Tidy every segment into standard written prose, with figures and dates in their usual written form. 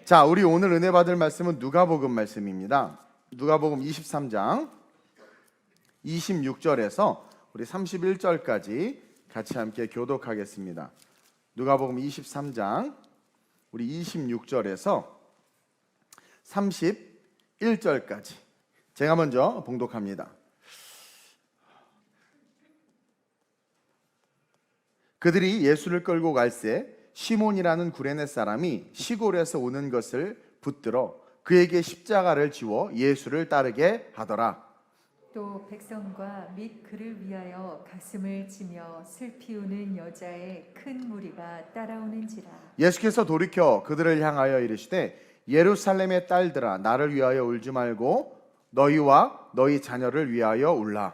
자, 우리 오늘 은혜 받을 말씀은 누가복음 말씀입니다. 누가복음 23장 26절에서 우리 31절까지 같이 함께 교독하겠습니다. 누가복음 23장 우리 26절에서 31절까지 제가 먼저 봉독합니다. 그들이 예수를 끌고 갈새 시몬이라는 구레네 사람이 시골에서 오는 것을 붙들어 그에게 십자가를 지워 예수를 따르게 하더라. 또 백성과 및 그를 위하여 가슴을 치며 슬피 우는 여자의 큰 무리가 따라오는지라. 예수께서 돌이켜 그들을 향하여 이르시되 예루살렘의 딸들아, 나를 위하여 울지 말고 너희와 너희 자녀를 위하여 울라.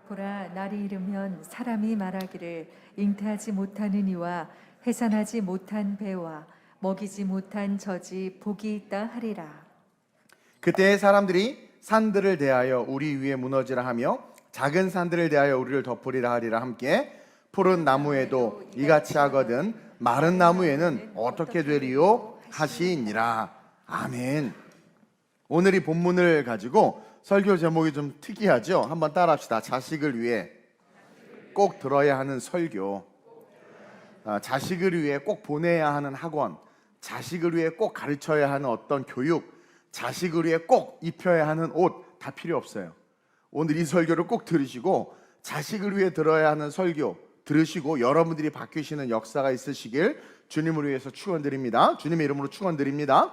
보라, 날이 이르면 사람이 말하기를 잉태하지 못하는 이와 해산하지 못한 배와 먹이지 못한 젖이 복이 있다 하리라. 그때 사람들이 산들을 대하여 우리 위에 무너지라 하며 작은 산들을 대하여 우리를 덮으리라 하리라. 함께 푸른 나무에도 이같이 하거든 마른 나무에는 어떻게 되리요 하시니라. 아멘. 오늘 이 본문을 가지고 설교 제목이 좀 특이하죠? 한번 따라합시다. 자식을 위해 꼭 들어야 하는 설교, 자식을 위해 꼭 보내야 하는 학원, 자식을 위해 꼭 가르쳐야 하는 어떤 교육, 자식을 위해 꼭 입혀야 하는 옷 다 필요 없어요. 오늘 이 설교를 꼭 들으시고 자식을 위해 들어야 하는 설교 들으시고 여러분들이 바뀌시는 역사가 있으시길 주님을 위해서 축원드립니다. 주님의 이름으로 축원드립니다.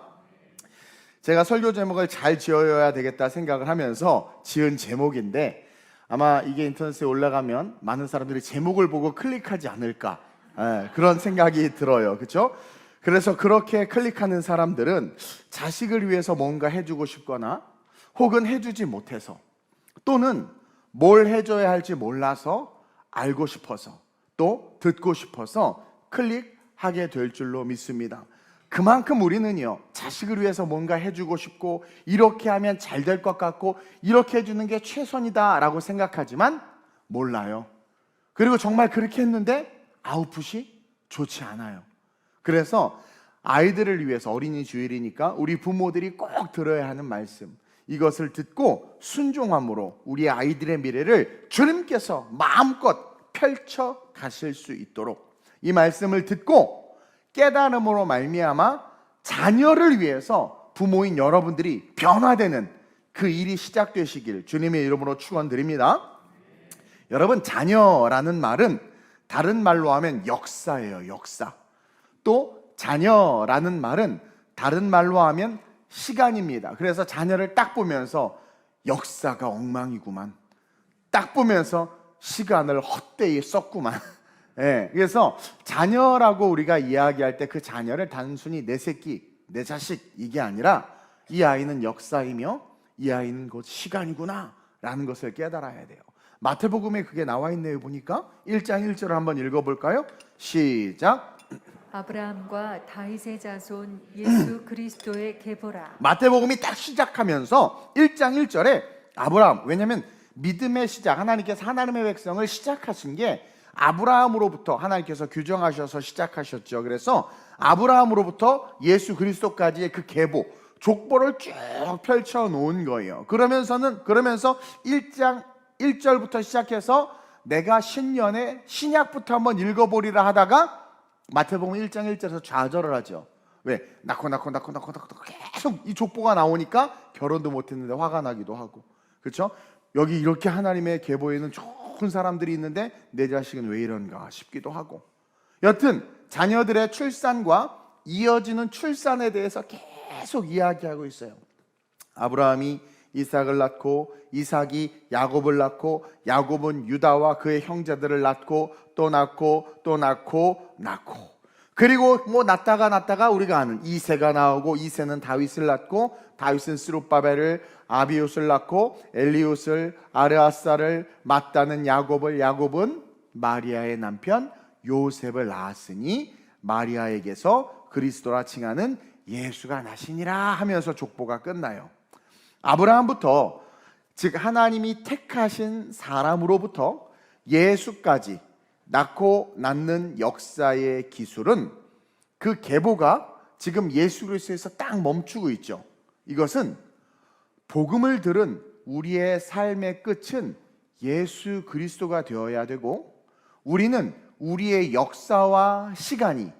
제가 설교 제목을 잘 지어야 되겠다 생각을 하면서 지은 제목인데 아마 이게 인터넷에 올라가면 많은 사람들이 제목을 보고 클릭하지 않을까, 그런 생각이 들어요. 그렇죠? 그래서 그렇게 클릭하는 사람들은 자식을 위해서 뭔가 해주고 싶거나 혹은 해주지 못해서 또는 뭘 해줘야 할지 몰라서 알고 싶어서 또 듣고 싶어서 클릭하게 될 줄로 믿습니다. 그만큼 우리는요, 자식을 위해서 뭔가 해주고 싶고 이렇게 하면 잘 될 것 같고 이렇게 해주는 게 최선이다 라고 생각하지만 몰라요. 그리고 정말 그렇게 했는데 아웃풋이 좋지 않아요. 그래서 아이들을 위해서, 어린이 주일이니까 우리 부모들이 꼭 들어야 하는 말씀, 이것을 듣고 순종함으로 우리 아이들의 미래를 주님께서 마음껏 펼쳐 가실 수 있도록 이 말씀을 듣고 깨달음으로 말미암아 자녀를 위해서 부모인 여러분들이 변화되는 그 일이 시작되시길 주님의 이름으로 축원드립니다. 여러분, 자녀라는 말은 다른 말로 하면 역사예요. 역사. 또 자녀라는 말은 다른 말로 하면 시간입니다. 그래서 자녀를 딱 보면서 역사가 엉망이구만, 딱 보면서 시간을 헛되이 썼구만. 그래서 자녀라고 우리가 이야기할 때 그 자녀를 단순히 내 새끼, 내 자식 이게 아니라 이 아이는 역사이며 이 아이는 곧 시간이구나 라는 것을 깨달아야 돼요. 마태복음에 그게 나와 있네요. 보니까 1장 1절을 한번 읽어볼까요? 시작. 아브라함과 다윗의 자손 예수 그리스도의 계보라. 마태복음이 딱 시작하면서 1장 1절에 아브라함, 왜냐하면 믿음의 시작, 하나님께서 하나님의 백성을 시작하신 게 아브라함으로부터 하나님께서 규정하셔서 시작하셨죠. 그래서 아브라함으로부터 예수 그리스도까지의 그 계보, 족보를 쭉 펼쳐 놓은 거예요. 그러면서 1장 1절부터 시작해서 내가 신년에 신약부터 한번 읽어보리라 하다가 마태복음 1장 1절에서 좌절을 하죠. 왜? 낳고 계속 이 족보가 나오니까 결혼도 못했는데 화가 나기도 하고, 그렇죠? 여기 이렇게 하나님의 계보에는 좋은 사람들이 있는데 내 자식은 왜 이런가 싶기도 하고, 여튼 자녀들의 출산과 이어지는 출산에 대해서 계속 이야기하고 있어요. 아브라함이 이삭을 낳고 이삭이 야곱을 낳고 야곱은 유다와 그의 형제들을 낳고 또 낳고 또 낳고 그리고 뭐 낳다가 우리가 아는 이새가 나오고 이새는 다윗을 낳고 다윗은 스룹바벨을 아비웃을 낳고 엘리웃을 아르아사를 맞다는 야곱은 마리아의 남편 요셉을 낳았으니 마리아에게서 그리스도라 칭하는 예수가 나시니라 하면서 족보가 끝나요. 아브라함부터, 즉 하나님이 택하신 사람으로부터 예수까지 낳고 낳는 역사의 기술은 그 계보가 지금 예수 그리스도에서 딱 멈추고 있죠. 이것은 복음을 들은 우리의 삶의 끝은 예수 그리스도가 되어야 되고, 우리는 우리의 역사와 시간이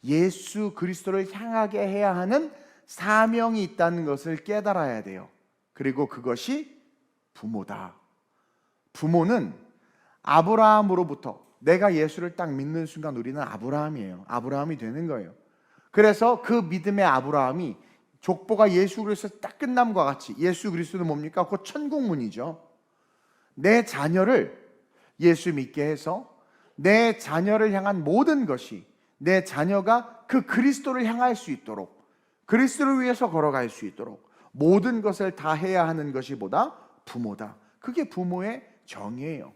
예수 그리스도를 향하게 해야 하는 사명이 있다는 것을 깨달아야 돼요. 그리고 그것이 부모다. 부모는 아브라함으로부터, 내가 예수를 딱 믿는 순간 우리는 아브라함이에요. 아브라함이 되는 거예요. 그래서 그 믿음의 아브라함이 족보가 예수 그리스도 딱 끝남과 같이, 예수 그리스도는 뭡니까? 곧 천국문이죠. 내 자녀를 예수 믿게 해서 내 자녀를 향한 모든 것이, 내 자녀가 그 그리스도를 향할 수 있도록, 그리스도를 위해서 걸어갈 수 있도록 모든 것을 다 해야 하는 것이 보다 부모다. 그게 부모의 정의예요.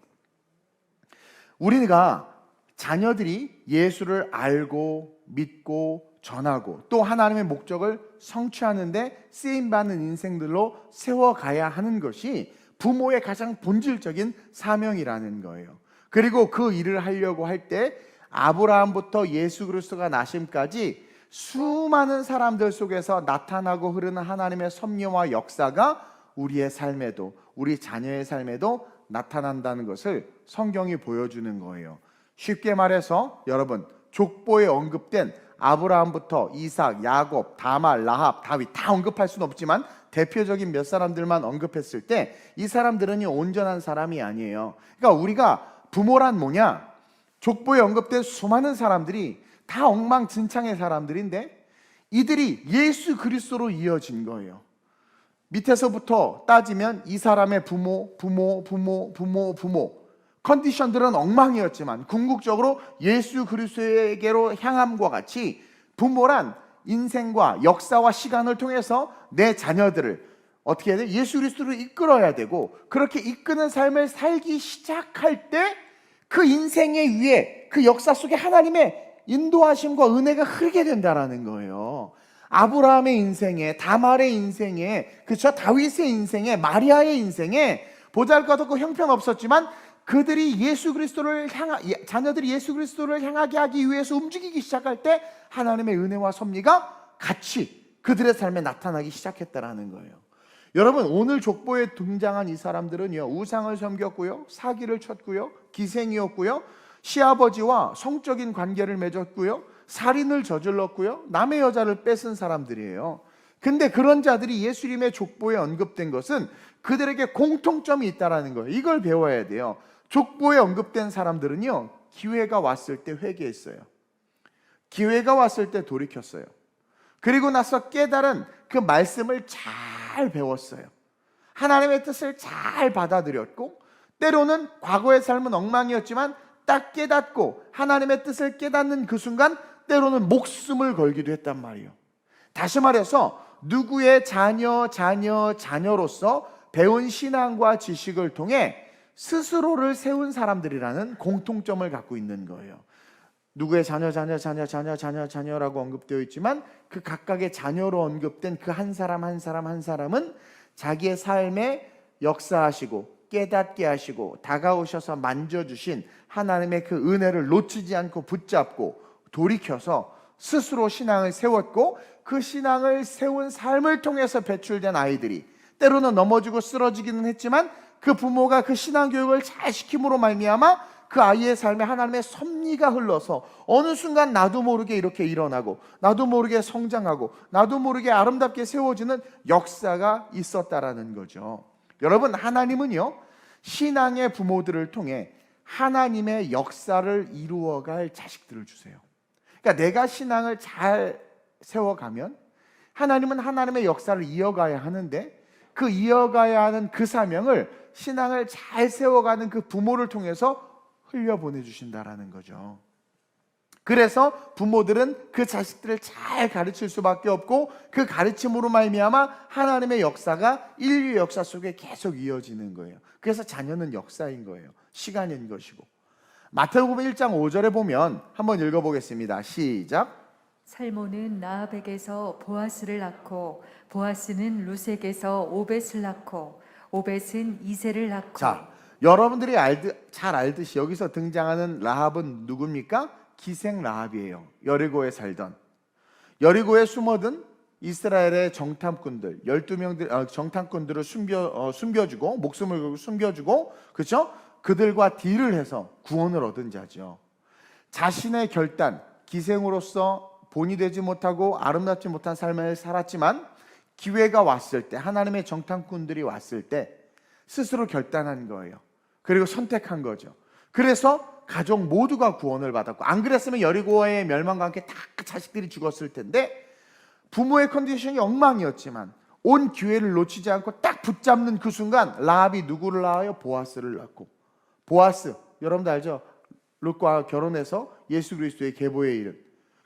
우리가 자녀들이 예수를 알고 믿고 전하고 또 하나님의 목적을 성취하는데 쓰임받는 인생들로 세워가야 하는 것이 부모의 가장 본질적인 사명이라는 거예요. 그리고 그 일을 하려고 할 때 아브라함부터 예수 그리스도가 나심까지 수많은 사람들 속에서 나타나고 흐르는 하나님의 섭리와 역사가 우리의 삶에도, 우리 자녀의 삶에도 나타난다는 것을 성경이 보여주는 거예요. 쉽게 말해서 여러분, 족보에 언급된 아브라함부터 이삭, 야곱, 다말, 라합, 다윗 다 언급할 수는 없지만 대표적인 몇 사람들만 언급했을 때 이 사람들은 온전한 사람이 아니에요. 그러니까 우리가 부모란 뭐냐? 족보에 언급된 수많은 사람들이 다 엉망진창의 사람들인데 이들이 예수 그리스도로 이어진 거예요. 밑에서부터 따지면 이 사람의 부모 컨디션들은 엉망이었지만 궁극적으로 예수 그리스도에게로 향함과 같이 부모란 인생과 역사와 시간을 통해서 내 자녀들을 어떻게 해야 돼? 예수 그리스도로 이끌어야 되고, 그렇게 이끄는 삶을 살기 시작할 때 그 인생의 위에, 그 역사 속에 하나님의 인도하심과 은혜가 흐르게 된다라는 거예요. 아브라함의 인생에, 다말의 인생에, 그렇죠? 다윗의 인생에, 마리아의 인생에 보잘것없고 형편없었지만 그들이 예수 그리스도를 자녀들이 예수 그리스도를 향하게 하기 위해서 움직이기 시작할 때 하나님의 은혜와 섭리가 같이 그들의 삶에 나타나기 시작했다라는 거예요. 여러분, 오늘 족보에 등장한 이 사람들은요, 우상을 섬겼고요, 사기를 쳤고요, 기생이었고요, 시아버지와 성적인 관계를 맺었고요, 살인을 저질렀고요, 남의 여자를 뺏은 사람들이에요. 근데 그런 자들이 예수님의 족보에 언급된 것은 그들에게 공통점이 있다라는 거예요. 이걸 배워야 돼요. 족보에 언급된 사람들은요, 기회가 왔을 때 회개했어요. 기회가 왔을 때 돌이켰어요. 그리고 나서 깨달은 그 말씀을 잘 배웠어요. 하나님의 뜻을 잘 받아들였고, 때로는 과거의 삶은 엉망이었지만 딱 깨닫고 하나님의 뜻을 깨닫는 그 순간 때로는 목숨을 걸기도 했단 말이에요. 다시 말해서 누구의 자녀로서 배운 신앙과 지식을 통해 스스로를 세운 사람들이라는 공통점을 갖고 있는 거예요. 누구의 자녀라고 언급되어 있지만 그 각각의 자녀로 언급된 그 한 사람은 자기의 삶에 역사하시고 깨닫게 하시고 다가오셔서 만져주신 하나님의 그 은혜를 놓치지 않고 붙잡고 돌이켜서 스스로 신앙을 세웠고, 그 신앙을 세운 삶을 통해서 배출된 아이들이 때로는 넘어지고 쓰러지기는 했지만 그 부모가 그 신앙 교육을 잘 시킴으로 말미암아 그 아이의 삶에 하나님의 섭리가 흘러서 어느 순간 나도 모르게 이렇게 일어나고, 나도 모르게 성장하고, 나도 모르게 아름답게 세워지는 역사가 있었다라는 거죠. 여러분, 하나님은요, 신앙의 부모들을 통해 하나님의 역사를 이루어갈 자식들을 주세요. 그러니까 내가 신앙을 잘 세워가면 하나님은 하나님의 역사를 이어가야 하는데, 그 이어가야 하는 그 사명을 신앙을 잘 세워가는 그 부모를 통해서 흘려보내주신다라는 거죠. 그래서 부모들은 그 자식들을 잘 가르칠 수밖에 없고, 그 가르침으로 말미암아 하나님의 역사가 인류 역사 속에 계속 이어지는 거예요. 그래서 자녀는 역사인 거예요. 시간인 것이고. 마태복음 1장 5절에 보면 한번 읽어보겠습니다. 시작. 살모는 나합에게서 보아스를 낳고, 보아스는 루sek에서 오벳을 낳고, 오벳은 이새를 낳고. 자, 여러분들이 잘 알듯이 여기서 등장하는 라합은 누굽니까? 기생 라합이에요. 여리고에 살던. 여리고에 숨어든 이스라엘의 정탐꾼들 12명들 정탐꾼들을 숨겨주고 목숨을 걸고 숨겨주고 그렇죠? 그들과 딜을 해서 구원을 얻은 자죠. 자신의 결단, 기생으로서 본이 되지 못하고 아름답지 못한 삶을 살았지만 기회가 왔을 때, 하나님의 정탐꾼들이 왔을 때 스스로 결단한 거예요. 그리고 선택한 거죠. 그래서 가족 모두가 구원을 받았고, 안 그랬으면 여리고의 멸망과 함께 다 자식들이 죽었을 텐데, 부모의 컨디션이 엉망이었지만 온 기회를 놓치지 않고 딱 붙잡는 그 순간 라합이 누구를 낳아요? 보아스를 낳고, 보아스 여러분들 알죠? 룻과 결혼해서 예수 그리스도의 계보에 이른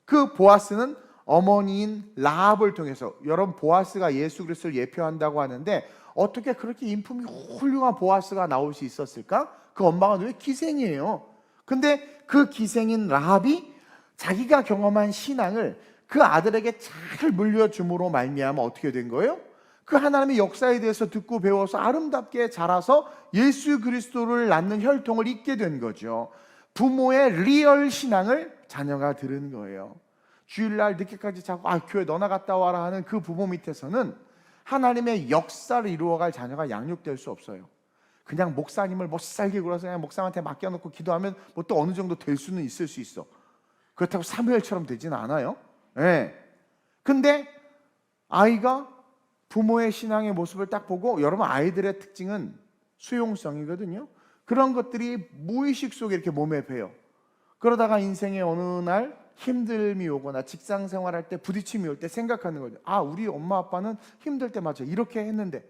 그 보아스는 어머니인 라합을 통해서, 여러분 보아스가 예수 그리스도를 예표한다고 하는데 어떻게 그렇게 인품이 훌륭한 보아스가 나올 수 있었을까? 그 엄마가 왜 기생이에요. 근데 그 기생인 라합이 자기가 경험한 신앙을 그 아들에게 잘 물려줌으로 말미암아 어떻게 된 거예요? 그 하나님의 역사에 대해서 듣고 배워서 아름답게 자라서 예수 그리스도를 낳는 혈통을 잇게 된 거죠. 부모의 리얼 신앙을 자녀가 들은 거예요. 주일날 늦게까지 자고 교회 너나 갔다 와라 하는 그 부모 밑에서는 하나님의 역사를 이루어갈 자녀가 양육될 수 없어요. 그냥 목사님을 못살게 굴어서 그냥 목사한테 맡겨놓고 기도하면 뭐 또 어느 정도 될 수는 있을 수 있어. 그렇다고 사무엘처럼 되지는 않아요. 네. 근데 아이가 부모의 신앙의 모습을 딱 보고, 여러분 아이들의 특징은 수용성이거든요. 그런 것들이 무의식 속에 이렇게 몸에 배요. 그러다가 인생의 어느 날 힘듦이 오거나 직장 생활할 때 부딪힘이 올 때 생각하는 거죠. 우리 엄마 아빠는 힘들 때 맞아 이렇게 했는데,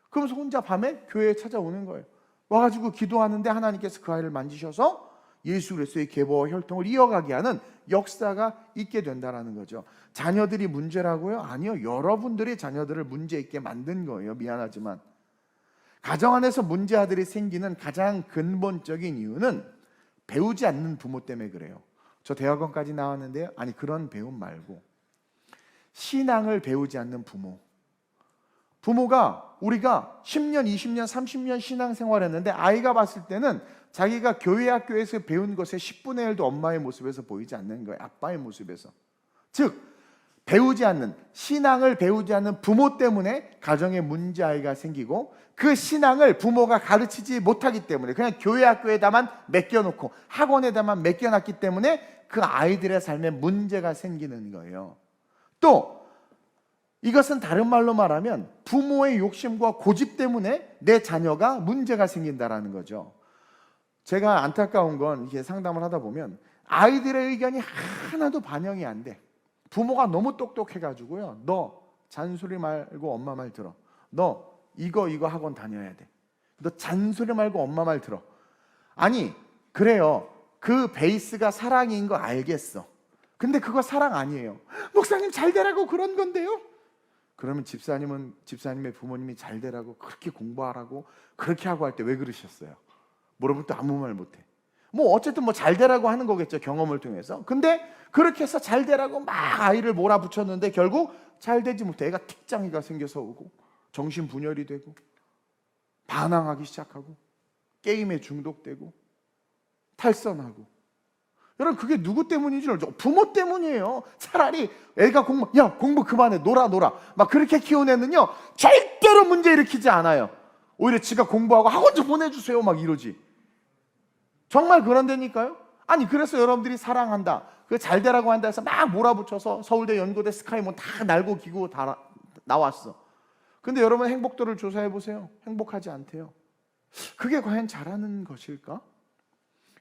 그러면서 혼자 밤에 교회에 찾아오는 거예요. 와가지고 기도하는데 하나님께서 그 아이를 만지셔서 예수 그리스도의 계보와 혈통을 이어가게 하는 역사가 있게 된다는 거죠. 자녀들이 문제라고요? 아니요, 여러분들이 자녀들을 문제 있게 만든 거예요. 미안하지만 가정 안에서 문제 아들이 생기는 가장 근본적인 이유는 배우지 않는 부모 때문에 그래요. 저 대학원까지 나왔는데요, 아니 그런 배움 말고 신앙을 배우지 않는 부모가 우리가 10년, 20년, 30년 신앙생활 했는데 아이가 봤을 때는 자기가 교회 학교에서 배운 것의 10분의 1도 엄마의 모습에서 보이지 않는 거예요. 아빠의 모습에서. 즉 배우지 않는, 신앙을 배우지 않는 부모 때문에 가정에 문제 아이가 생기고, 그 신앙을 부모가 가르치지 못하기 때문에 그냥 교회 학교에다만 맡겨놓고 학원에다만 맡겨놨기 때문에 그 아이들의 삶에 문제가 생기는 거예요. 또 이것은 다른 말로 말하면 부모의 욕심과 고집 때문에 내 자녀가 문제가 생긴다라는 거죠. 제가 안타까운 건 이렇게 상담을 하다 보면 아이들의 의견이 하나도 반영이 안 돼. 부모가 너무 똑똑해가지고요, 너 잔소리 말고 엄마 말 들어, 너 이거 학원 다녀야 돼, 너 잔소리 말고 엄마 말 들어. 아니 그래요, 그 베이스가 사랑인 거 알겠어. 근데 그거 사랑 아니에요. 목사님 잘 되라고 그런 건데요. 그러면 집사님의 부모님이 잘 되라고 그렇게 공부하라고 그렇게 하고 할 때 왜 그러셨어요? 물어보면 또 아무 말 못해. 뭐 어쨌든 뭐 잘 되라고 하는 거겠죠, 경험을 통해서. 근데 그렇게 해서 잘 되라고 막 아이를 몰아붙였는데 결국 잘 되지 못해. 애가 틱장이가 생겨서 오고 정신분열이 되고 반항하기 시작하고 게임에 중독되고 탈선하고. 여러분 그게 누구 때문인지 알죠? 부모 때문이에요. 차라리 애가 공부 그만해, 놀아 막 그렇게 키운 애는요 절대로 문제 일으키지 않아요. 오히려 지가 공부하고 학원 좀 보내주세요 막 이러지. 정말 그런다니까요. 아니 그래서 여러분들이 사랑한다, 그 잘 되라고 한다 해서 막 몰아붙여서 서울대, 연고대, 스카이몬 다 날고 기고 다 나왔어. 근데 여러분 행복도를 조사해 보세요. 행복하지 않대요. 그게 과연 잘하는 것일까?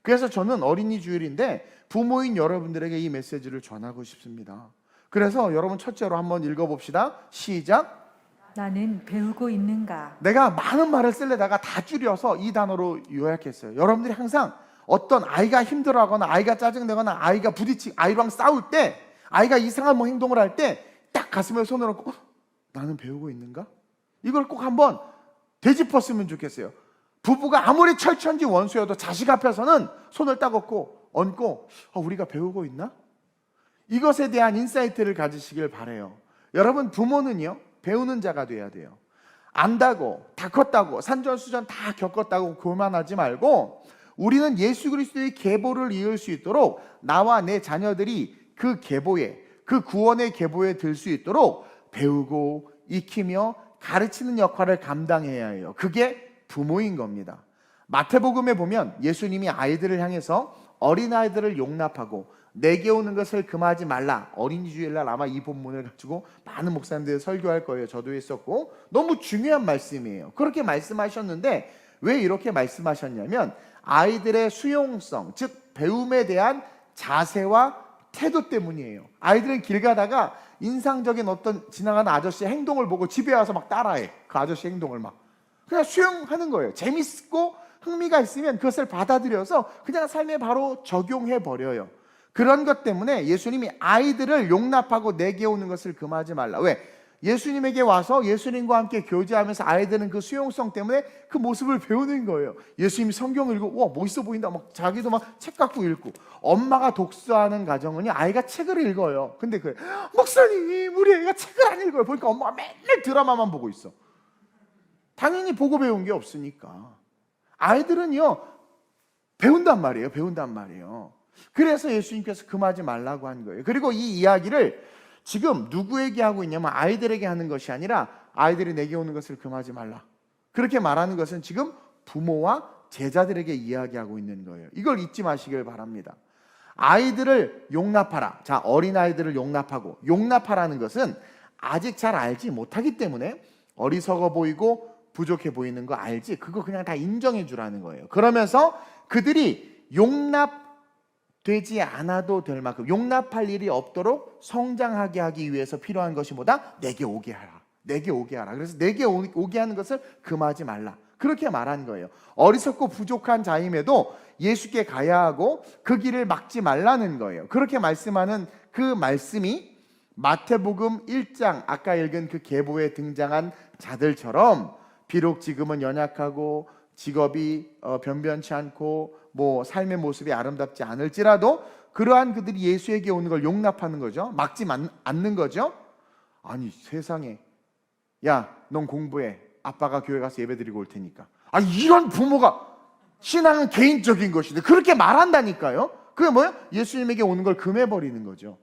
그래서 저는 어린이 주일인데 부모인 여러분들에게 이 메시지를 전하고 싶습니다. 그래서 여러분 첫째로 한번 읽어봅시다. 시작. 나는 배우고 있는가? 내가 많은 말을 쓰려다가 다 줄여서 이 단어로 요약했어요. 여러분들이 항상 어떤 아이가 힘들어하거나 아이가 짜증내거나 아이가 아이랑 싸울 때, 아이가 이상한 뭐 행동을 할 때 딱 가슴에 손을 얹고 나는 배우고 있는가? 이걸 꼭 한번 되짚었으면 좋겠어요. 부부가 아무리 철천지 원수여도 자식 앞에서는 손을 딱 얹고 우리가 배우고 있나? 이것에 대한 인사이트를 가지시길 바라요. 여러분 부모는요 배우는 자가 돼야 돼요. 안다고 다 컸다고 산전수전 다 겪었다고 교만하지 말고, 우리는 예수 그리스도의 계보를 이을 수 있도록 나와 내 자녀들이 그 계보에, 그 구원의 계보에 들 수 있도록 배우고 익히며 가르치는 역할을 감당해야 해요. 그게 부모인 겁니다. 마태복음에 보면 예수님이 아이들을 향해서 어린아이들을 용납하고 내게 오는 것을 금하지 말라. 어린이 주일날 아마 이 본문을 가지고 많은 목사님들이 설교할 거예요. 저도 했었고 너무 중요한 말씀이에요. 그렇게 말씀하셨는데 왜 이렇게 말씀하셨냐면 아이들의 수용성, 즉 배움에 대한 자세와 태도 때문이에요. 아이들은 길 가다가 인상적인 어떤 지나가는 아저씨의 행동을 보고 집에 와서 막 따라해. 그 아저씨 행동을 막 그냥 수용하는 거예요. 재밌고 흥미가 있으면 그것을 받아들여서 그냥 삶에 바로 적용해 버려요. 그런 것 때문에 예수님이 아이들을 용납하고 내게 오는 것을 금하지 말라. 왜? 예수님에게 와서 예수님과 함께 교제하면서 아이들은 그 수용성 때문에 그 모습을 배우는 거예요. 예수님이 성경을 읽고 와 멋있어 보인다 막 자기도 막 책 갖고 읽고, 엄마가 독서하는 가정은요 아이가 책을 읽어요. 근데 그 목사님 우리 애가 책을 안 읽어요. 보니까 엄마가 맨날 드라마만 보고 있어. 당연히 보고 배운 게 없으니까. 아이들은요 배운단 말이에요. 그래서 예수님께서 금하지 말라고 한 거예요. 그리고 이 이야기를 지금 누구에게 하고 있냐면 아이들에게 하는 것이 아니라 아이들이 내게 오는 것을 금하지 말라. 그렇게 말하는 것은 지금 부모와 제자들에게 이야기하고 있는 거예요. 이걸 잊지 마시길 바랍니다. 아이들을 용납하라. 자, 어린아이들을 용납하고, 용납하라는 것은 아직 잘 알지 못하기 때문에 어리석어 보이고 부족해 보이는 거 알지? 그거 그냥 다 인정해 주라는 거예요. 그러면서 그들이 용납되지 않아도 될 만큼 용납할 일이 없도록 성장하게 하기 위해서 필요한 것이 뭐다? 내게 오게 하라. 내게 오게 하라. 그래서 내게 오게 하는 것을 금하지 말라. 그렇게 말한 거예요. 어리석고 부족한 자임에도 예수께 가야 하고 그 길을 막지 말라는 거예요. 그렇게 말씀하는 그 말씀이 마태복음 1장 아까 읽은 그 계보에 등장한 자들처럼 비록 지금은 연약하고 직업이 변변치 않고 뭐 삶의 모습이 아름답지 않을지라도 그러한 그들이 예수에게 오는 걸 용납하는 거죠. 막지 않는 거죠. 아니 세상에, 야 넌 공부해, 아빠가 교회 가서 예배 드리고 올 테니까. 아니 이런 부모가, 신앙은 개인적인 것인데 그렇게 말한다니까요. 그게 뭐예요? 예수님에게 오는 걸 금해버리는 거죠.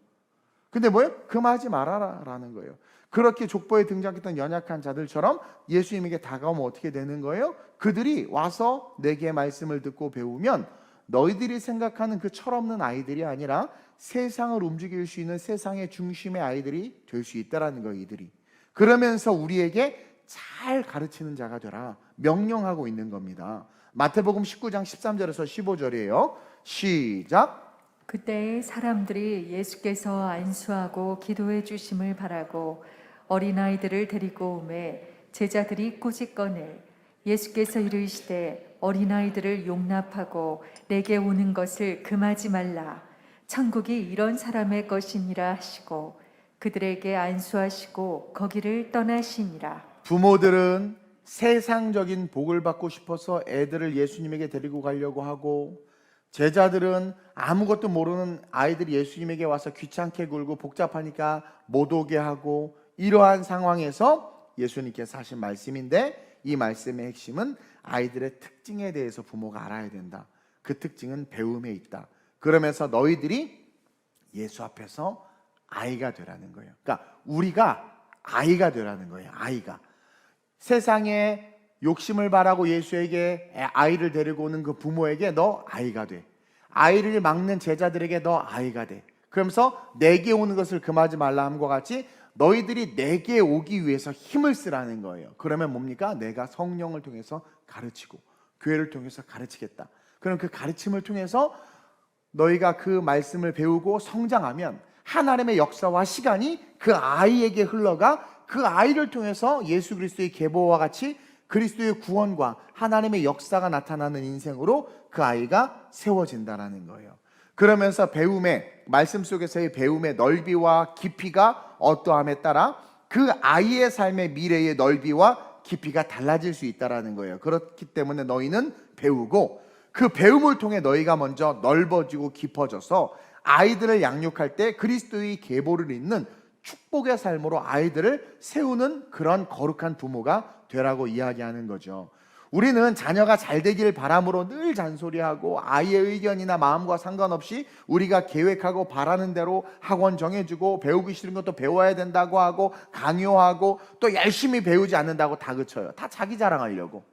근데 뭐예요? 금하지 말아라라는 거예요. 그렇게 족보에 등장했던 연약한 자들처럼 예수님에게 다가오면 어떻게 되는 거예요? 그들이 와서 내게 말씀을 듣고 배우면 너희들이 생각하는 그 철없는 아이들이 아니라 세상을 움직일 수 있는 세상의 중심의 아이들이 될 수 있다라는 거예요. 이들이 그러면서 우리에게 잘 가르치는 자가 되라 명령하고 있는 겁니다. 마태복음 19장 13절에서 15절이에요. 시작. 그때 사람들이 예수께서 안수하고 기도해 주심을 바라고 어린아이들을 데리고 오매 제자들이 꼬집거늘 예수께서 이르시되 어린아이들을 용납하고 내게 오는 것을 금하지 말라. 천국이 이런 사람의 것이니라 하시고 그들에게 안수하시고 거기를 떠나시니라. 부모들은 세상적인 복을 받고 싶어서 애들을 예수님에게 데리고 가려고 하고, 제자들은 아무것도 모르는 아이들이 예수님에게 와서 귀찮게 굴고 복잡하니까 못 오게 하고, 이러한 상황에서 예수님께서 하신 말씀인데 이 말씀의 핵심은 아이들의 특징에 대해서 부모가 알아야 된다. 그 특징은 배움에 있다. 그러면서 너희들이 예수 앞에서 아이가 되라는 거예요. 그러니까 우리가 아이가 되라는 거예요. 아이가. 세상에 욕심을 바라고 예수에게 아이를 데리고 오는 그 부모에게 너 아이가 돼. 아이를 막는 제자들에게 너 아이가 돼. 그러면서 내게 오는 것을 금하지 말라 함과 같이 너희들이 내게 오기 위해서 힘을 쓰라는 거예요. 그러면 뭡니까? 내가 성령을 통해서 가르치고 교회를 통해서 가르치겠다. 그럼 그 가르침을 통해서 너희가 그 말씀을 배우고 성장하면 하나님의 역사와 시간이 그 아이에게 흘러가 그 아이를 통해서 예수 그리스도의 계보와 같이 그리스도의 구원과 하나님의 역사가 나타나는 인생으로 그 아이가 세워진다는 거예요. 그러면서 배움의 말씀 속에서의 배움의 넓이와 깊이가 어떠함에 따라 그 아이의 삶의 미래의 넓이와 깊이가 달라질 수 있다는 거예요. 그렇기 때문에 너희는 배우고 그 배움을 통해 너희가 먼저 넓어지고 깊어져서 아이들을 양육할 때 그리스도의 계보를 잇는 축복의 삶으로 아이들을 세우는 그런 거룩한 부모가 되라고 이야기하는 거죠. 우리는 자녀가 잘 되길 바람으로 늘 잔소리하고 아이의 의견이나 마음과 상관없이 우리가 계획하고 바라는 대로 학원 정해주고 배우기 싫은 것도 배워야 된다고 하고 강요하고 또 열심히 배우지 않는다고 다그쳐요. 다 자기 자랑하려고.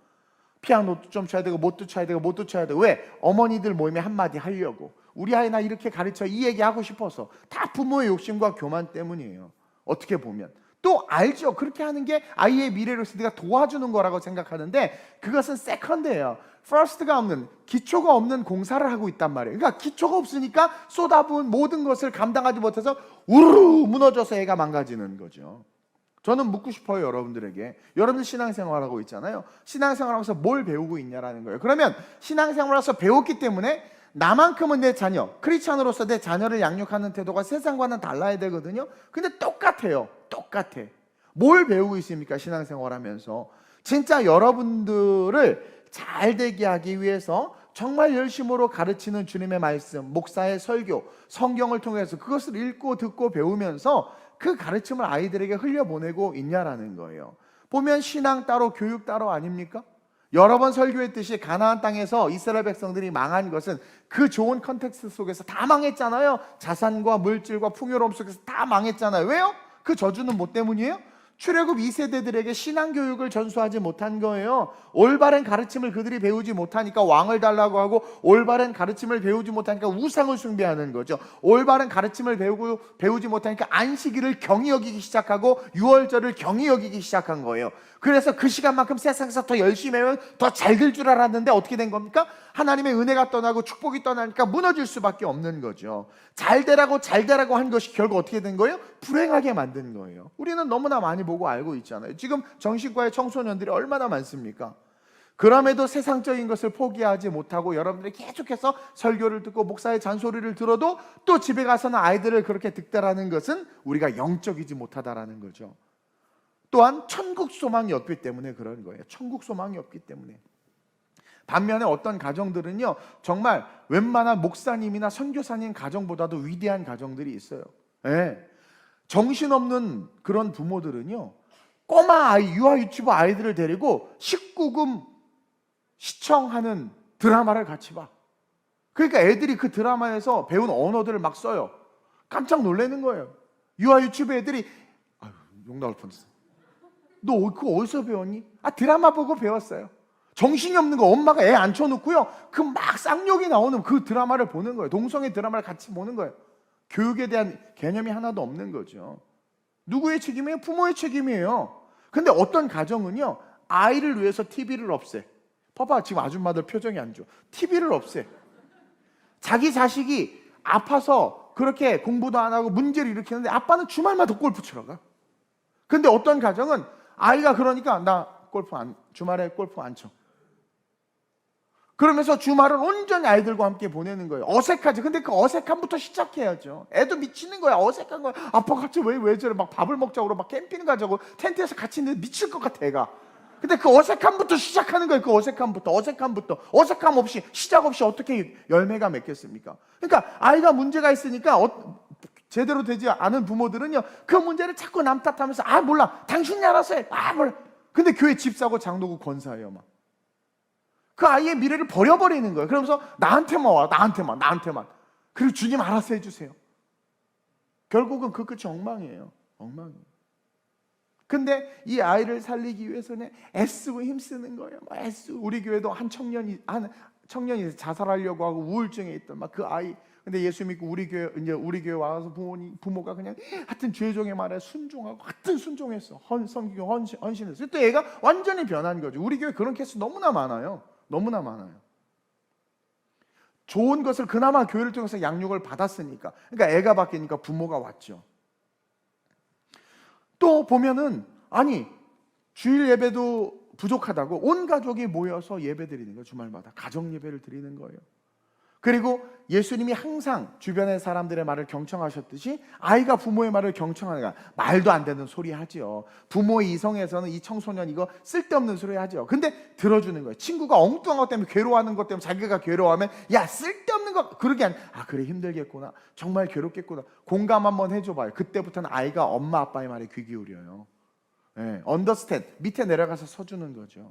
피아노도 좀 쳐야 되고 못도 쳐야 되고 못도 쳐야 되고. 왜? 어머니들 모임에 한마디 하려고. 우리 아이 나 이렇게 가르쳐 이 얘기 하고 싶어서. 다 부모의 욕심과 교만 때문이에요. 어떻게 보면 또 알죠. 그렇게 하는 게 아이의 미래로서 네가 도와주는 거라고 생각하는데 그것은 세컨드예요. 퍼스트가 없는, 기초가 없는 공사를 하고 있단 말이에요. 그러니까 기초가 없으니까 쏟아부은 모든 것을 감당하지 못해서 우르르 무너져서 애가 망가지는 거죠. 저는 묻고 싶어요, 여러분들에게. 여러분들 신앙생활하고 있잖아요. 신앙생활하면서 뭘 배우고 있냐라는 거예요. 그러면 신앙생활에서 배웠기 때문에 나만큼은 내 자녀, 크리스찬으로서 내 자녀를 양육하는 태도가 세상과는 달라야 되거든요. 근데 똑같아요. 똑같아. 뭘 배우고 있습니까? 신앙생활하면서. 진짜 여러분들을 잘 되게 하기 위해서 정말 열심으로 가르치는 주님의 말씀, 목사의 설교, 성경을 통해서 그것을 읽고 듣고 배우면서 그 가르침을 아이들에게 흘려보내고 있냐라는 거예요. 보면 신앙 따로 교육 따로 아닙니까? 여러 번 설교했듯이 가나안 땅에서 이스라엘 백성들이 망한 것은 그 좋은 컨텍스트 속에서 다 망했잖아요. 자산과 물질과 풍요로움 속에서 다 망했잖아요. 왜요? 그 저주는 뭐 때문이에요? 출애굽 2세대들에게 신앙교육을 전수하지 못한 거예요. 올바른 가르침을 그들이 배우지 못하니까 왕을 달라고 하고, 올바른 가르침을 배우지 못하니까 우상을 숭배하는 거죠. 올바른 가르침을 배우지 못하니까 안식일을 경히 여기기 시작하고 유월절을 경히 여기기 시작한 거예요. 그래서 그 시간만큼 세상에서 더 열심히 하면 더 잘 될 줄 알았는데 어떻게 된 겁니까? 하나님의 은혜가 떠나고 축복이 떠나니까 무너질 수밖에 없는 거죠. 잘 되라고 한 것이 결국 어떻게 된 거예요? 불행하게 만든 거예요. 우리는 너무나 많이 보고 알고 있잖아요. 지금 정신과의 청소년들이 얼마나 많습니까? 그럼에도 세상적인 것을 포기하지 못하고 여러분들이 계속해서 설교를 듣고 목사의 잔소리를 들어도 또 집에 가서는 아이들을 그렇게 득달하는 것은 우리가 영적이지 못하다라는 거죠. 또한 천국 소망이 없기 때문에 그런 거예요. 천국 소망이 없기 때문에. 반면에 어떤 가정들은요, 정말 웬만한 목사님이나 선교사님 가정보다도 위대한 가정들이 있어요. 네. 정신없는 그런 부모들은요, 꼬마 아이, 유아 유치부 아이들을 데리고 19금 시청하는 드라마를 같이 봐. 그러니까 애들이 그 드라마에서 배운 언어들을 막 써요. 깜짝 놀라는 거예요. 유아 유치부 애들이, 아유, 욕 나올 뻔했어. 너 그거 어디서 배웠니? 아, 드라마 보고 배웠어요. 정신이 없는 거 엄마가 애 앉혀놓고요, 그 막 쌍욕이 나오는 그 드라마를 보는 거예요. 동성애 드라마를 같이 보는 거예요. 교육에 대한 개념이 하나도 없는 거죠. 누구의 책임이에요? 부모의 책임이에요. 근데 어떤 가정은요, 아이를 위해서 TV를 없애. 봐봐, 지금 아줌마들 표정이 안 좋아. TV를 없애. 자기 자식이 아파서 그렇게 공부도 안 하고 문제를 일으키는데 아빠는 주말마다 골프 치러 가. 근데 어떤 가정은 아이가 그러니까 나 주말에 골프 안 쳐. 그러면서 주말을 온전히 아이들과 함께 보내는 거예요. 어색하지. 근데 그 어색함부터 시작해야죠. 애도 미치는 거야. 어색한 거야. 아빠 같이 왜 저래? 막 밥을 먹자고 그러고 막 캠핑 가자고 텐트에서 같이 있는데 미칠 것 같아, 애가. 근데 그 어색함부터 시작하는 거예요. 그 어색함부터. 어색함 없이, 시작 없이 어떻게 열매가 맺겠습니까? 그러니까 아이가 문제가 있으니까 제대로 되지 않은 부모들은요, 그 문제를 자꾸 남 탓하면서, 아 몰라, 당신이 알아서 해. 아 몰라. 근데 교회 집사고 장로고 권사예요. 막 그 아이의 미래를 버려버리는 거예요. 그러면서 나한테만 와, 나한테만. 그리고 주님 알아서 해주세요. 결국은 그 끝이 엉망이에요. 엉망이에요. 근데 이 아이를 살리기 위해서는 애쓰고 힘쓰는 거예요. 우리 교회도 한 청년이 자살하려고 하고 우울증에 있던 막 그 아이. 근데 예수 믿고 우리 교회 와서 부모가 그냥 하여튼 죄종의 말에 순종하고 하여튼 순종했어. 성기교 헌신했어. 또 애가 완전히 변한 거죠. 우리 교회 그런 케이스 너무나 많아요. 너무나 많아요. 좋은 것을 그나마 교회를 통해서 양육을 받았으니까. 그러니까 애가 바뀌니까 부모가 왔죠. 또 보면은 아니 주일 예배도 부족하다고 온 가족이 모여서 예배 드리는 거예요. 주말마다 가정 예배를 드리는 거예요. 그리고 예수님이 항상 주변의 사람들의 말을 경청하셨듯이 아이가 부모의 말을 경청하는 거야. 말도 안 되는 소리 하죠. 부모의 이성에서는 이 청소년 이거 쓸데없는 소리 하죠. 근데 들어주는 거예요. 친구가 엉뚱한 것 때문에 괴로워하는 것 때문에 자기가 괴로워하면 야 쓸데없는 거 그러게 아 그래 힘들겠구나. 정말 괴롭겠구나. 공감 한번 해줘봐요. 그때부터는 아이가 엄마 아빠의 말에 귀 기울여요. 네, understand. 밑에 내려가서 서주는 거죠.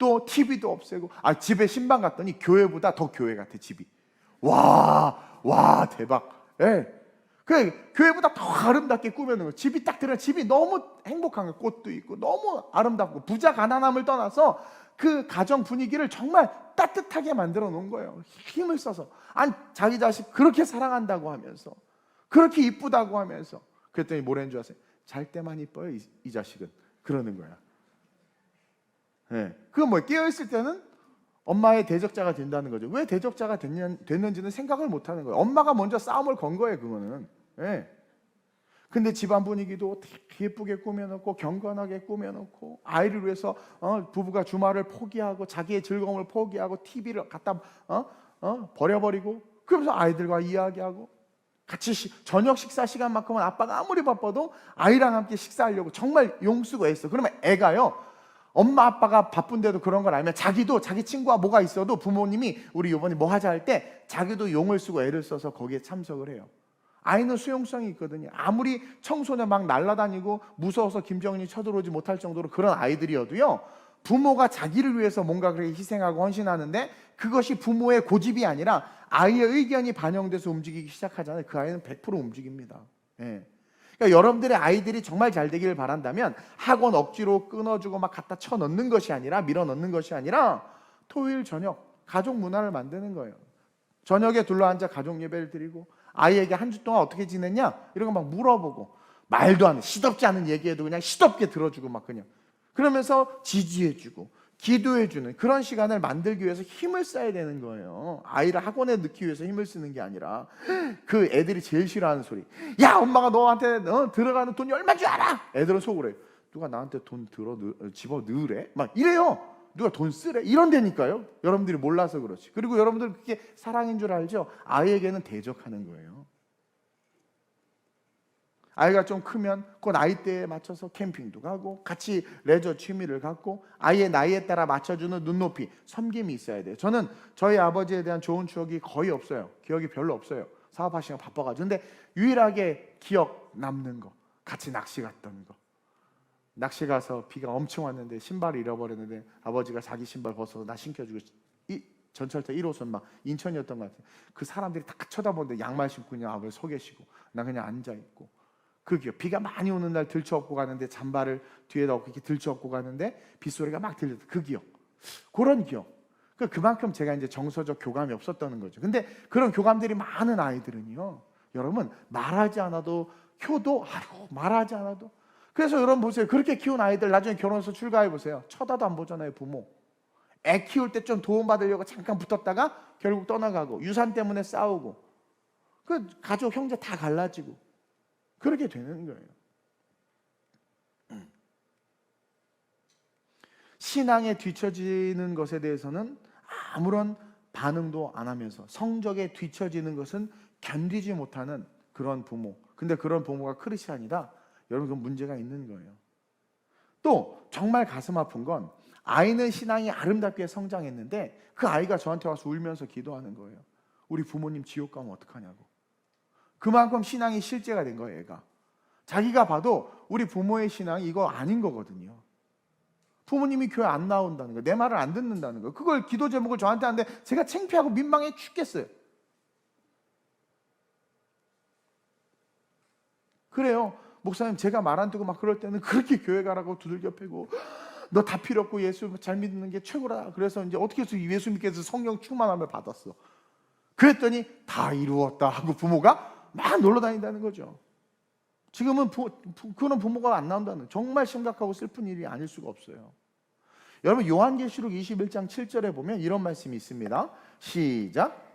또 TV도 없애고, 집에 신방 갔더니 교회보다 더 교회 같아 집이. 와 대박. 예. 그 교회보다 더 아름답게 꾸며놓은 거. 집이 딱 들어, 집이 너무 행복한 거. 꽃도 있고 너무 아름답고, 부자 가난함을 떠나서 그 가정 분위기를 정말 따뜻하게 만들어 놓은 거예요. 힘을 써서. 아니, 자기 자식 그렇게 사랑한다고 하면서, 그렇게 이쁘다고 하면서. 그랬더니 뭐라는 줄 아세요? 잘 때만 이뻐요 이 자식은. 그러는 거야. 예. 그건 뭐예요? 깨어있을 때는 엄마의 대적자가 된다는 거죠. 왜 대적자가 됐는지는 생각을 못 하는 거예요. 엄마가 먼저 싸움을 건 거예요, 그거는. 예. 근데 집안 분위기도 되게 예쁘게 꾸며놓고, 경건하게 꾸며놓고, 아이를 위해서 부부가 주말을 포기하고, 자기의 즐거움을 포기하고, TV를 갖다 버려버리고, 그러면서 아이들과 이야기하고, 같이 저녁 식사 시간만큼은 아빠가 아무리 바빠도 아이랑 함께 식사하려고 정말 용쓰고 애써. 그러면 애가요, 엄마 아빠가 바쁜데도 그런 걸 알면 자기도, 자기 친구와 뭐가 있어도 부모님이 우리 이번에 뭐 하자 할 때 자기도 용을 쓰고 애를 써서 거기에 참석을 해요. 아이는 수용성이 있거든요. 아무리 청소년 막 날아다니고 무서워서 김정은이 쳐들어오지 못할 정도로 그런 아이들이어도요, 부모가 자기를 위해서 뭔가 그렇게 희생하고 헌신하는데, 그것이 부모의 고집이 아니라 아이의 의견이 반영돼서 움직이기 시작하잖아요. 그 아이는 100% 움직입니다. 예. 그러니까 여러분들의 아이들이 정말 잘 되기를 바란다면, 학원 억지로 끊어주고 막 갖다 쳐넣는 것이 아니라, 밀어넣는 것이 아니라, 토요일 저녁 가족 문화를 만드는 거예요. 저녁에 둘러앉아 가족 예배를 드리고, 아이에게 한 주 동안 어떻게 지냈냐 이런 거 막 물어보고, 말도 안 해, 시덥지 않은 얘기해도 그냥 시덥게 들어주고, 막 그냥 그러면서 지지해주고 기도해주는 그런 시간을 만들기 위해서 힘을 써야 되는 거예요. 아이를 학원에 넣기 위해서 힘을 쓰는 게 아니라, 그 애들이 제일 싫어하는 소리, 야 엄마가 너한테 들어가는 돈이 얼마인 줄 알아? 애들은 속으로 해요. 누가 나한테 돈 집어 넣으래? 막 이래요. 누가 돈 쓰래? 이런다니까요. 여러분들이 몰라서 그렇지. 그리고 여러분들 그게 사랑인 줄 알죠? 아이에게는 대적하는 거예요. 아이가 좀 크면 그 나이대에 맞춰서 캠핑도 가고, 같이 레저 취미를 갖고, 아이의 나이에 따라 맞춰주는 눈높이, 섬김이 있어야 돼요. 저는 저희 아버지에 대한 좋은 추억이 거의 없어요. 기억이 별로 없어요. 사업하시느라 바빠가지고. 근데 유일하게 기억 남는 거, 같이 낚시 갔던 거. 낚시 가서 비가 엄청 왔는데 신발을 잃어버렸는데, 아버지가 자기 신발 벗어서 나 신겨주고, 전철타 1호선 막 인천이었던 것 같아요. 그 사람들이 다 쳐다보는데 양말 신고 그냥 아버지 서 계시고, 나 그냥 앉아있고. 그 기억. 비가 많이 오는 날 들쳐업고 가는데, 잠바를 뒤에다 엎고 이렇게 들쳐업고 가는데 빗소리가 막 들렸던 그 기억. 그런 기억. 그만큼 제가 이제 정서적 교감이 없었다는 거죠. 근데 그런 교감들이 많은 아이들은요, 여러분 말하지 않아도 효도, 말하지 않아도. 그래서 여러분 보세요. 그렇게 키운 아이들 나중에 결혼해서 출가해 보세요. 쳐다도 안 보잖아요, 부모. 애 키울 때 좀 도움받으려고 잠깐 붙었다가 결국 떠나가고, 유산 때문에 싸우고, 그 가족 형제 다 갈라지고, 그렇게 되는 거예요. 신앙에 뒤처지는 것에 대해서는 아무런 반응도 안 하면서, 성적에 뒤처지는 것은 견디지 못하는 그런 부모. 근데 그런 부모가 크리스찬이다? 여러분, 그건 문제가 있는 거예요. 또 정말 가슴 아픈 건, 아이는 신앙이 아름답게 성장했는데 그 아이가 저한테 와서 울면서 기도하는 거예요. 우리 부모님 지옥 가면 어떡하냐고. 그만큼 신앙이 실제가 된 거예요, 애가. 자기가 봐도 우리 부모의 신앙이 이거 아닌 거거든요. 부모님이 교회 안 나온다는 거, 내 말을 안 듣는다는 거, 그걸 기도 제목을 저한테 하는데 제가 창피하고 민망해 죽겠어요. 그래요. 목사님, 제가 말 안 듣고 막 그럴 때는 그렇게 교회 가라고 두들겨 패고, 너 다 필요 없고 예수 잘 믿는 게 최고라. 그래서 이제 어떻게 해서 예수 믿게 해서 성령 충만함을 받았어. 그랬더니 다 이루었다 하고 부모가 막 놀러 다닌다는 거죠. 지금은 그런 부모가 안 나온다는, 정말 심각하고 슬픈 일이 아닐 수가 없어요. 여러분, 요한계시록 21장 7절에 보면 이런 말씀이 있습니다. 시작.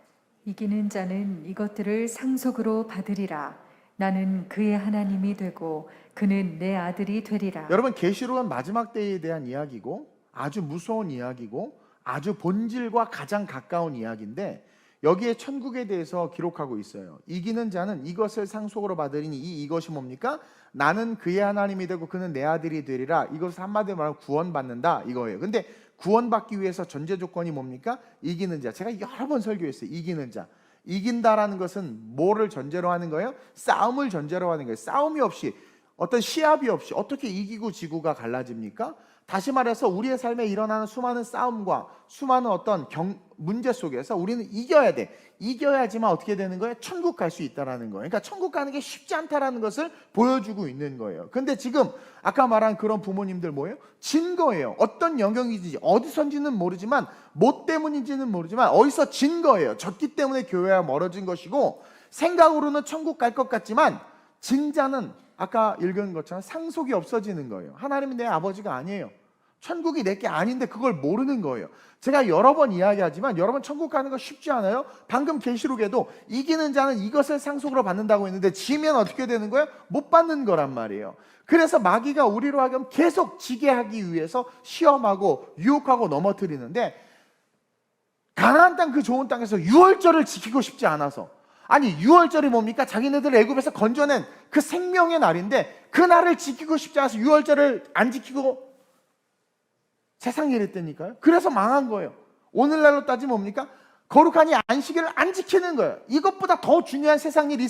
이기는 자는 이것들을 상속으로 받으리라. 나는 그의 하나님이 되고 그는 내 아들이 되리라. 여러분, 계시록은 마지막 때에 대한 이야기고, 아주 무서운 이야기고, 아주 본질과 가장 가까운 이야기인데, 여기에 천국에 대해서 기록하고 있어요. 이기는 자는 이것을 상속으로 받으리니, 이것이 뭡니까? 나는 그의 하나님이 되고 그는 내 아들이 되리라. 이것을 한마디로 말하면 구원받는다 이거예요. 근데 구원받기 위해서 전제 조건이 뭡니까? 이기는 자. 제가 여러 번 설교했어요. 이기는 자. 이긴다라는 것은 뭐를 전제로 하는 거예요? 싸움을 전제로 하는 거예요. 싸움이 없이, 어떤 시합이 없이 어떻게 이기고 지구가 갈라집니까? 다시 말해서 우리의 삶에 일어나는 수많은 싸움과 수많은 어떤 문제 속에서 우리는 이겨야 돼. 이겨야지만 어떻게 되는 거예요? 천국 갈 수 있다라는 거예요. 그러니까 천국 가는 게 쉽지 않다라는 것을 보여주고 있는 거예요. 근데 지금 아까 말한 그런 부모님들 뭐예요? 진 거예요. 어떤 영역인지 어디선지는 모르지만 뭐 때문인지는 모르지만 어디서 진 거예요. 졌기 때문에 교회와 멀어진 것이고, 생각으로는 천국 갈 것 같지만 진자는 아까 읽은 것처럼 상속이 없어지는 거예요. 하나님이 내 아버지가 아니에요. 천국이 내게 아닌데 그걸 모르는 거예요. 제가 여러 번 이야기하지만 여러분, 천국 가는 거 쉽지 않아요. 방금 계시록에도 이기는 자는 이것을 상속으로 받는다고 했는데 지면 어떻게 되는 거예요? 못 받는 거란 말이에요. 그래서 마귀가 우리로 하여금 계속 지게 하기 위해서 시험하고 유혹하고 넘어뜨리는데, 가나안 땅 그 좋은 땅에서 유월절을 지키고 싶지 않아서, 아니 유월절이 뭡니까? 자기네들 애굽에서 건져낸 그 생명의 날인데 그 날을 지키고 싶지 않아서 유월절을 안 지키고 세상 일을 했다니까요. 그래서 망한 거예요. 오늘날로 따지면 뭡니까? 거룩한 이 안식일을 안 지키는 거예요. 이것보다 더 중요한 세상 일이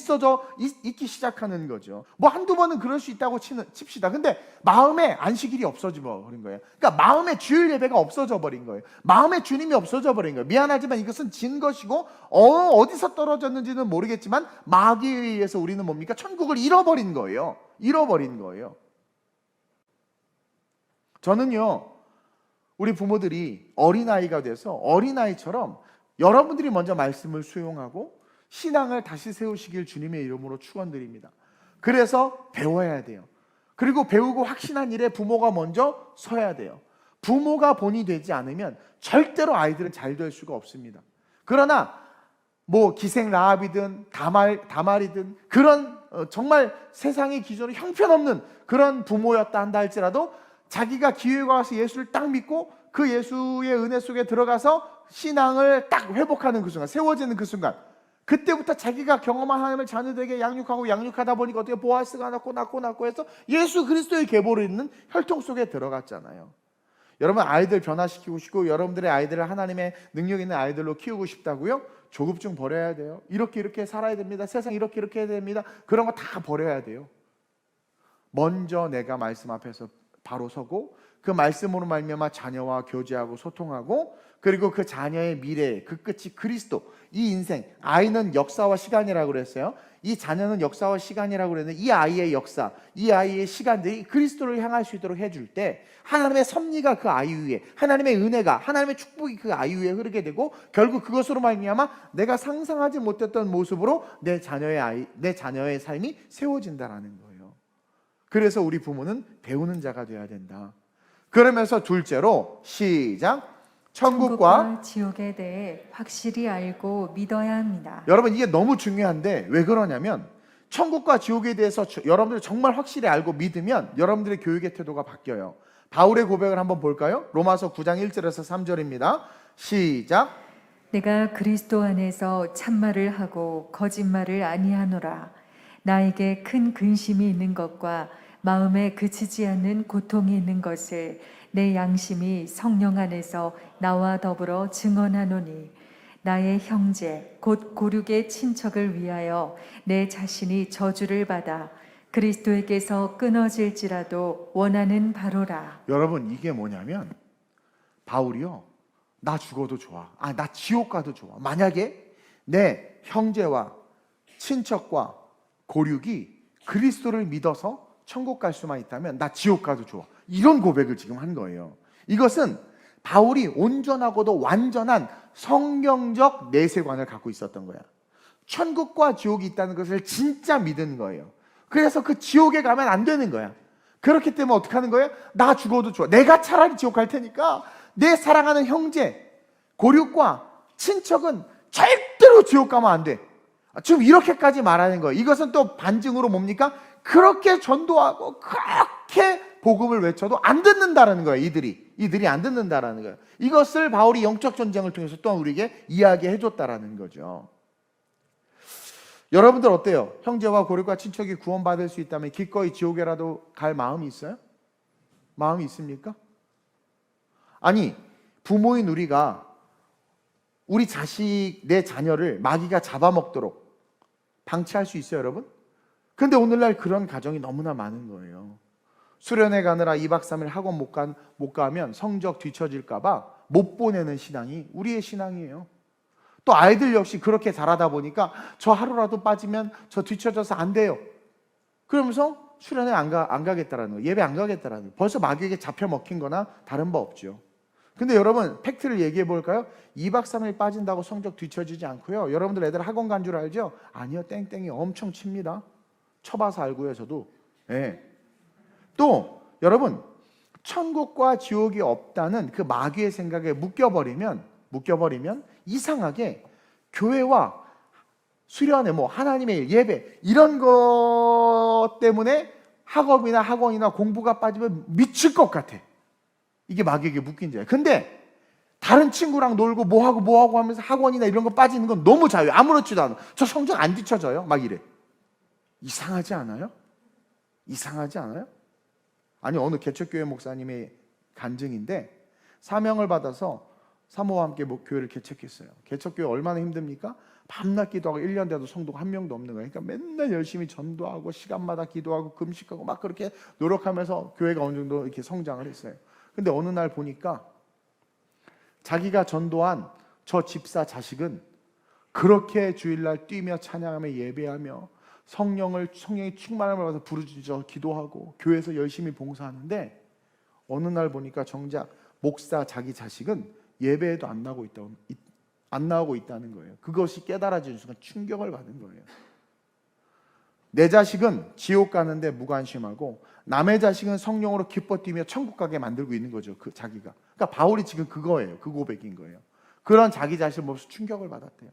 있기 시작하는 거죠. 뭐 한두 번은 그럴 수 있다고 칩시다. 근데 마음에 안식일이 없어져 버린 거예요. 그러니까 마음에 주일 예배가 없어져 버린 거예요. 마음에 주님이 없어져 버린 거예요. 미안하지만 이것은 진 것이고 어디서 떨어졌는지는 모르겠지만 마귀에 의해서 우리는 뭡니까? 천국을 잃어버린 거예요. 잃어버린 거예요. 저는요, 우리 부모들이 어린아이가 돼서 어린아이처럼 여러분들이 먼저 말씀을 수용하고 신앙을 다시 세우시길 주님의 이름으로 축원드립니다. 그래서 배워야 돼요. 그리고 배우고 확신한 일에 부모가 먼저 서야 돼요. 부모가 본이 되지 않으면 절대로 아이들은 잘 될 수가 없습니다. 그러나 뭐 기생 라합이든 다말이든 그런 정말 세상의 기준으로 형편없는 그런 부모였다 한다 할지라도 자기가 기회가 와서 예수를 딱 믿고 그 예수의 은혜 속에 들어가서 신앙을 딱 회복하는 그 순간, 세워지는 그 순간, 그때부터 자기가 경험한 하나님을 자녀들에게 양육하다 보니까 어떻게 보아스가 낳고 해서 예수 그리스도의 계보를 잇는 혈통 속에 들어갔잖아요. 여러분, 아이들 변화시키고 싶고 여러분들의 아이들을 하나님의 능력 있는 아이들로 키우고 싶다고요? 조급증 버려야 돼요. 이렇게 살아야 됩니다. 세상 이렇게 해야 됩니다. 그런 거 다 버려야 돼요. 먼저 내가 말씀 앞에서 바로 서고 그 말씀으로 말미암아 자녀와 교제하고 소통하고, 그리고 그 자녀의 미래, 그 끝이 그리스도, 이 인생, 아이는 역사와 시간이라고 그랬어요. 이 자녀는 역사와 시간이라고 그랬는데 이 아이의 역사, 이 아이의 시간들이 그리스도를 향할 수 있도록 해줄 때 하나님의 섭리가 그 아이 위에, 하나님의 은혜가, 하나님의 축복이 그 아이 위에 흐르게 되고, 결국 그것으로 말미암아 내가 상상하지 못했던 모습으로 내 자녀의 삶이 세워진다라는 거예요. 그래서 우리 부모는 배우는 자가 되어야 된다. 그러면서 둘째로 시작. 천국과 지옥에 대해 확실히 알고 믿어야 합니다. 여러분, 이게 너무 중요한데 왜 그러냐면, 천국과 지옥에 대해서 여러분들이 정말 확실히 알고 믿으면 여러분들의 교육의 태도가 바뀌어요. 바울의 고백을 한번 볼까요? 로마서 9장 1절에서 3절입니다. 시작. 내가 그리스도 안에서 참말을 하고 거짓말을 아니하노라. 나에게 큰 근심이 있는 것과 마음에 그치지 않는 고통이 있는 것을 내 양심이 성령 안에서 나와 더불어 증언하노니, 나의 형제 곧 고륙의 친척을 위하여 내 자신이 저주를 받아 그리스도에게서 끊어질지라도 원하는 바로라. 여러분, 이게 뭐냐면 바울이요, 나 죽어도 좋아, 나 지옥 가도 좋아, 만약에 내 형제와 친척과 고륙이 그리스도를 믿어서 천국 갈 수만 있다면 나 지옥 가도 좋아, 이런 고백을 지금 한 거예요. 이것은 바울이 온전하고도 완전한 성경적 내세관을 갖고 있었던 거야. 천국과 지옥이 있다는 것을 진짜 믿은 거예요. 그래서 그 지옥에 가면 안 되는 거야. 그렇기 때문에 어떻게 하는 거예요? 나 죽어도 좋아, 내가 차라리 지옥 갈 테니까 내 사랑하는 형제, 고륙과 친척은 절대로 지옥 가면 안 돼. 지금 이렇게까지 말하는 거예요. 이것은 또 반증으로 뭡니까? 그렇게 전도하고 그렇게 복음을 외쳐도 안 듣는다라는 거예요. 이들이 안 듣는다라는 거예요. 이것을 바울이 영적 전쟁을 통해서 또한 우리에게 이야기해 줬다라는 거죠. 여러분들 어때요? 형제와 고륙과 친척이 구원받을 수 있다면 기꺼이 지옥에라도 갈 마음이 있어요? 마음이 있습니까? 아니, 부모인 우리가 우리 자식, 내 자녀를 마귀가 잡아먹도록 방치할 수 있어요, 여러분? 근데 오늘날 그런 가정이 너무나 많은 거예요. 수련회 가느라 2박 3일 학원 못 가면 성적 뒤처질까 봐 못 보내는 신앙이 우리의 신앙이에요. 또 아이들 역시 그렇게 자라다 보니까 저 하루라도 빠지면 저 뒤처져서 안 돼요. 그러면서 수련회 안 가겠다라는 거예요. 예배 안 가겠다라는 거예요. 벌써 마귀에게 잡혀 먹힌 거나 다른 바 없죠. 근데 여러분 팩트를 얘기해 볼까요? 2박 3일 빠진다고 성적 뒤처지지 않고요. 여러분들 애들 학원 간 줄 알죠? 아니요. 땡땡이 엄청 칩니다. 쳐봐서 알고요. 저도. 네. 또 여러분 천국과 지옥이 없다는 그 마귀의 생각에 묶여버리면 이상하게 교회와 수련회, 하나님의 일, 예배 이런 것 때문에 학업이나 학원이나 공부가 빠지면 미칠 것 같아. 이게 마귀에게 묶인 자예요. 근데 다른 친구랑 놀고 뭐하고 하면서 학원이나 이런 거 빠지는 건 너무 자유해. 아무렇지도 않아. 저 성적 안 뒤쳐져요. 막 이래. 이상하지 않아요? 아니 어느 개척교회 목사님의 간증인데 사명을 받아서 사모와 함께 교회를 개척했어요. 개척교회 얼마나 힘듭니까? 밤낮 기도하고 1년 돼도 성도가 한 명도 없는 거예요. 그러니까 맨날 열심히 전도하고 시간마다 기도하고 금식하고 막 그렇게 노력하면서 교회가 어느 정도 이렇게 성장을 했어요. 근데 어느 날 보니까 자기가 전도한 저 집사 자식은 그렇게 주일날 뛰며 찬양하며 예배하며 성령이 충만함을 받아서 부르짖어 기도하고 교회에서 열심히 봉사하는데 어느 날 보니까 정작 목사 자기 자식은 예배에도 안 나오고 있다는 거예요. 그것이 깨달아지는 순간 충격을 받은 거예요. 내 자식은 지옥 가는데 무관심하고 남의 자식은 성령으로 기뻐 뛰며 천국 가게 만들고 있는 거죠. 그 자기가. 그러니까 바울이 지금 그거예요. 그 고백인 거예요. 그런 자기 자신을 보면서 충격을 받았대요.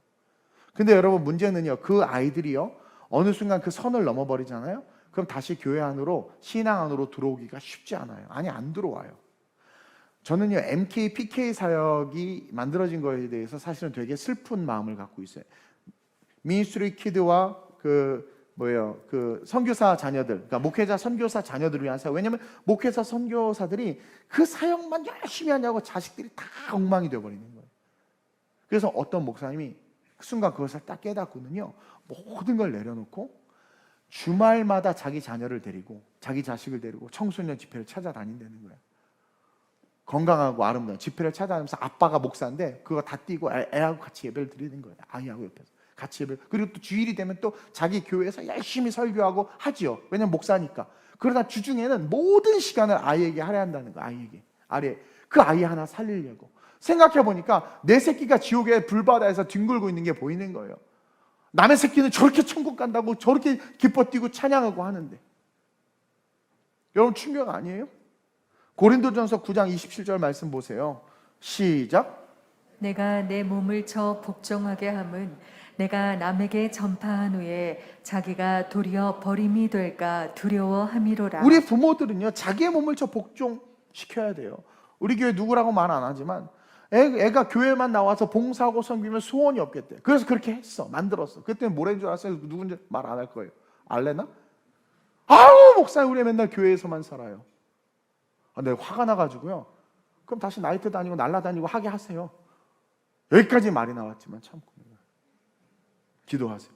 근데 여러분 문제는요. 그 아이들이요. 어느 순간 그 선을 넘어버리잖아요. 그럼 다시 교회 안으로 신앙 안으로 들어오기가 쉽지 않아요. 아니 안 들어와요. 저는요 MK, PK 사역이 만들어진 거에 대해서 사실은 되게 슬픈 마음을 갖고 있어요. 미니스트리 키드와 그 선교사 자녀들, 그러니까 목회자 선교사 자녀들을 위한 사역. 왜냐하면 목회자 선교사들이 그 사역만 열심히 하냐고 자식들이 다 엉망이 되어버리는 거예요. 그래서 어떤 목사님이 그 순간 그것을 딱 깨닫고는요 모든 걸 내려놓고 주말마다 자기 자녀를 데리고 자기 자식을 데리고 청소년 집회를 찾아다닌다는 거예요. 건강하고 아름다운 집회를 찾아다니면서 아빠가 목사인데 그거 다 띄고 애하고 같이 예배를 드리는 거예요. 아이하고 옆에서 같이 예배. 그리고 또 주일이 되면 또 자기 교회에서 열심히 설교하고 하지요. 왜냐면 목사니까. 그러다 주중에는 모든 시간을 아이에게 할애한다는 거예요. 아이에게. 그 아이 하나 살리려고. 생각해보니까 내 새끼가 지옥의 불바다에서 뒹굴고 있는 게 보이는 거예요. 남의 새끼는 저렇게 천국 간다고 저렇게 기뻐 뛰고 찬양하고 하는데 여러분 충격 아니에요? 고린도전서 9장 27절 말씀 보세요. 시작. 내가 내 몸을 쳐 복종하게 함은 내가 남에게 전파한 후에 자기가 도리어 버림이 될까 두려워함이로라. 우리 부모들은요 자기의 몸을 쳐 복종시켜야 돼요. 우리 교회 누구라고 말 안 하지만 애가 교회만 나와서 봉사하고 섬기면 소원이 없겠대. 그래서 그렇게 했어. 만들었어. 그때 뭐라는 줄 알았어요? 누군지 말 안 할 거예요. 알래나? 아우 목사님 우리 맨날 교회에서만 살아요. 내가 화가 나가지고요. 그럼 다시 나이트 다니고 날라다니고 하게 하세요. 여기까지 말이 나왔지만 참고 기도하세요.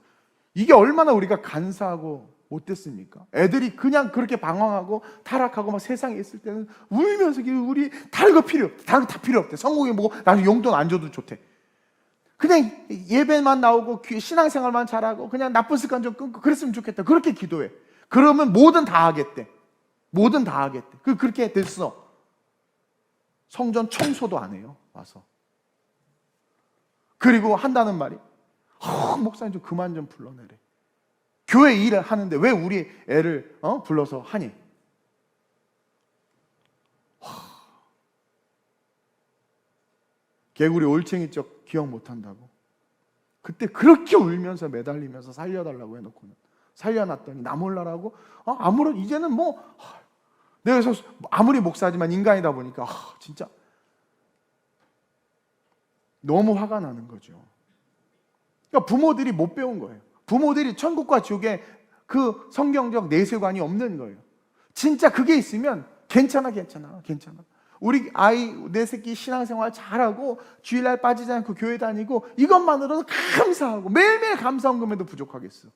이게 얼마나 우리가 간사하고 못됐습니까? 애들이 그냥 그렇게 방황하고 타락하고 막 세상에 있을 때는 울면서 우리 다른 거 필요 없대. 다른 거 다 필요 없대. 성공이 뭐고 나는 용돈 안 줘도 좋대. 그냥 예배만 나오고 신앙생활만 잘하고 그냥 나쁜 습관 좀 끊고 그랬으면 좋겠다. 그렇게 기도해. 그러면 뭐든 다 하겠대. 그렇게 됐어. 성전 청소도 안 해요. 와서. 그리고 한다는 말이 목사님 좀 그만 좀 불러내래. 교회 일을 하는데 왜 우리 애를 불러서 하니? 개구리 올챙이 쪽 기억 못한다고. 그때 그렇게 울면서 매달리면서 살려달라고 해놓고는 살려놨더니 나 몰라라고 아무런 이제는 내가 그래서 아무리 목사지만 인간이다 보니까 진짜 너무 화가 나는 거죠. 그러니까 부모들이 못 배운 거예요. 부모들이 천국과 지옥에 그 성경적 내세관이 없는 거예요. 진짜 그게 있으면 괜찮아. 우리 아이 내 새끼 신앙생활 잘하고 주일날 빠지지 않고 교회 다니고 이것만으로도 감사하고 매일매일 감사헌금에도 부족하겠어.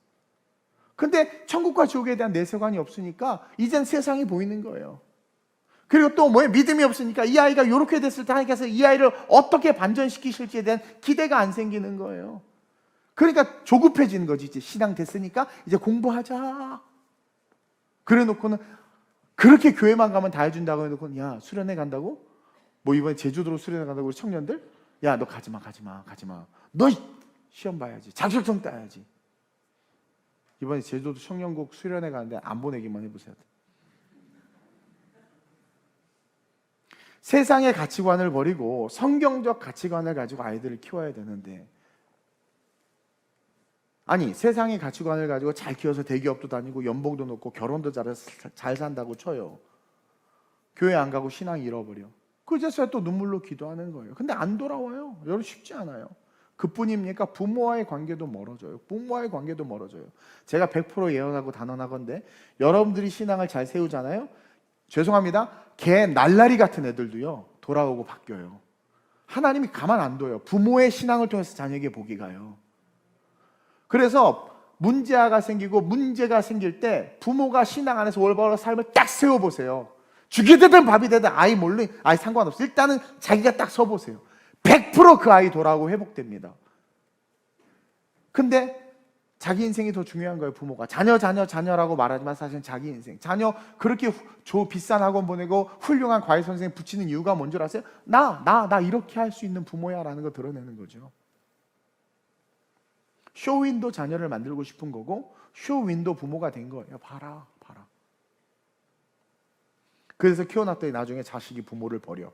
근데 천국과 지옥에 대한 내세관이 없으니까 이젠 세상이 보이는 거예요. 그리고 또 뭐예요? 믿음이 없으니까 이 아이가 이렇게 됐을 때 하나님께서 이 아이를 어떻게 반전시키실지에 대한 기대가 안 생기는 거예요. 그러니까 조급해지는 거지. 이제 신앙 됐으니까 이제 공부하자. 그래 놓고는 그렇게 교회만 가면 다 해준다고 해놓고는 야 수련회 간다고? 뭐 이번에 제주도로 수련회 간다고 우리 청년들? 야 너 가지마 너 시험 봐야지. 자격증 따야지. 이번에 제주도 청년국 수련회 가는데 안 보내기만 해보세요. 세상의 가치관을 버리고 성경적 가치관을 가지고 아이들을 키워야 되는데, 아니 세상의 가치관을 가지고 잘 키워서 대기업도 다니고 연봉도 높고 결혼도 잘해서 잘 산다고 쳐요. 교회 안 가고 신앙 잃어버려. 그제서야 또 눈물로 기도하는 거예요. 근데 안 돌아와요. 여러분 쉽지 않아요. 그뿐입니까? 부모와의 관계도 멀어져요. 부모와의 관계도 멀어져요. 제가 100% 예언하고 단언하건대 여러분들이 신앙을 잘 세우잖아요. 죄송합니다. 개 날라리 같은 애들도요 돌아오고 바뀌어요. 하나님이 가만 안 둬요. 부모의 신앙을 통해서 자녀에게 복이 가요. 그래서 문제가 생기고 문제가 생길 때 부모가 신앙 안에서 올바른 삶을 딱 세워보세요. 죽이 되든 밥이 되든 아이 몰래 아이 상관없어요. 일단은 자기가 딱 서보세요. 100% 그 아이 돌아오고 회복됩니다. 근데 자기 인생이 더 중요한 거예요. 부모가 자녀라고 말하지만 사실은 자기 인생. 자녀 그렇게 비싼 학원 보내고 훌륭한 과외 선생님 붙이는 이유가 뭔 줄 아세요? 나 이렇게 할 수 있는 부모야 라는 거 드러내는 거죠. 쇼윈도 자녀를 만들고 싶은 거고 쇼윈도 부모가 된 거예요. 봐라. 그래서 키워놨더니 나중에 자식이 부모를 버려요.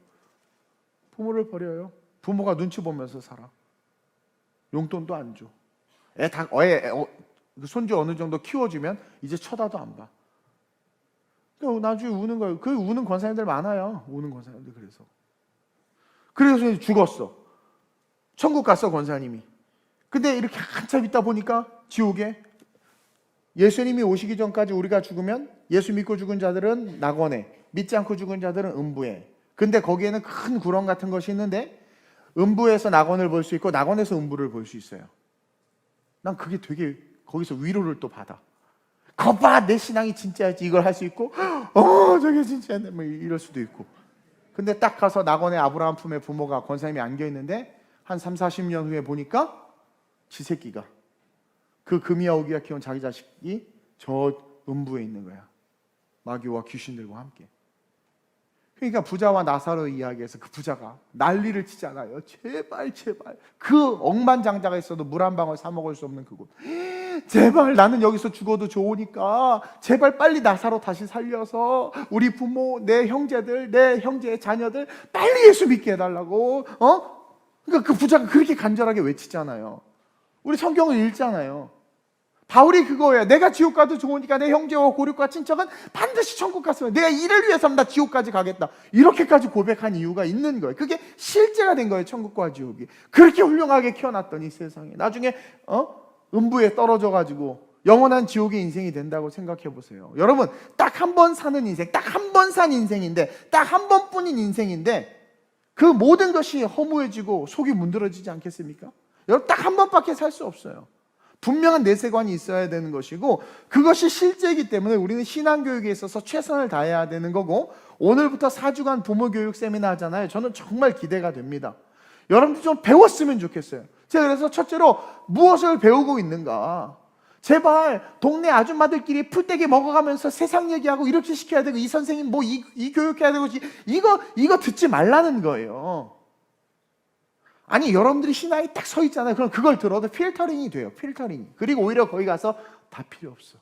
부모가 눈치 보면서 살아. 용돈도 안 줘. 손주 어느 정도 키워주면 이제 쳐다도 안 봐. 나중에 우는 거예요. 그 우는 권사님들 많아요. 우는 권사님들. 그래서 죽었어. 천국 갔어 권사님이. 근데 이렇게 한참 있다 보니까 지옥에 예수님이 오시기 전까지 우리가 죽으면 예수 믿고 죽은 자들은 낙원에, 믿지 않고 죽은 자들은 음부에. 근데 거기에는 큰 구렁 같은 것이 있는데 음부에서 낙원을 볼 수 있고 낙원에서 음부를 볼 수 있어요. 난 그게 되게 거기서 위로를 또 받아. 거봐 내 신앙이 진짜였지. 이걸 할 수 있고 저게 진짜네 뭐 이럴 수도 있고. 근데 딱 가서 낙원의 아브라함 품에 부모가 권사님이 안겨 있는데 한 30-40년 후에 보니까 지 새끼가 그 금이야 오기야 키운 자기 자식이 저 음부에 있는 거야. 마귀와 귀신들과 함께. 그러니까 부자와 나사로 이야기에서 그 부자가 난리를 치잖아요. 제발 그 억만장자가 있어도 물 한 방울 사 먹을 수 없는 그곳. 제발 나는 여기서 죽어도 좋으니까 제발 빨리 나사로 다시 살려서 우리 부모, 내 형제들, 내 형제의 자녀들 빨리 예수 믿게 해달라고. 그러니까 그 부자가 그렇게 간절하게 외치잖아요. 우리 성경을 읽잖아요. 바울이 그거예요. 내가 지옥 가도 좋으니까 내 형제와 고륙과 친척은 반드시 천국 갔으면 내가 이를 위해서는 나 지옥까지 가겠다. 이렇게까지 고백한 이유가 있는 거예요. 그게 실제가 된 거예요. 천국과 지옥이. 그렇게 훌륭하게 키워놨더니 세상에 나중에 음부에 떨어져 가지고 영원한 지옥의 인생이 된다고 생각해 보세요. 여러분 딱 한 번 사는 인생, 딱 한 번 산 인생인데, 딱 한 번뿐인 인생인데 그 모든 것이 허무해지고 속이 문드러지지 않겠습니까? 여러분 딱 한 번밖에 살 수 없어요. 분명한 내세관이 있어야 되는 것이고 그것이 실제이기 때문에 우리는 신앙교육에 있어서 최선을 다해야 되는 거고, 오늘부터 4주간 부모교육 세미나 하잖아요. 저는 정말 기대가 됩니다. 여러분들 좀 배웠으면 좋겠어요. 제가 그래서 첫째로 무엇을 배우고 있는가. 제발 동네 아줌마들끼리 풀떼기 먹어가면서 세상 얘기하고 이렇게 시켜야 되고 이 선생님 뭐 이 교육해야 되고 이거 듣지 말라는 거예요. 아니 여러분들이 신앙이 딱 서 있잖아요. 그럼 그걸 들어도 필터링이 돼요. 필터링. 그리고 오히려 거기 가서 다 필요 없어.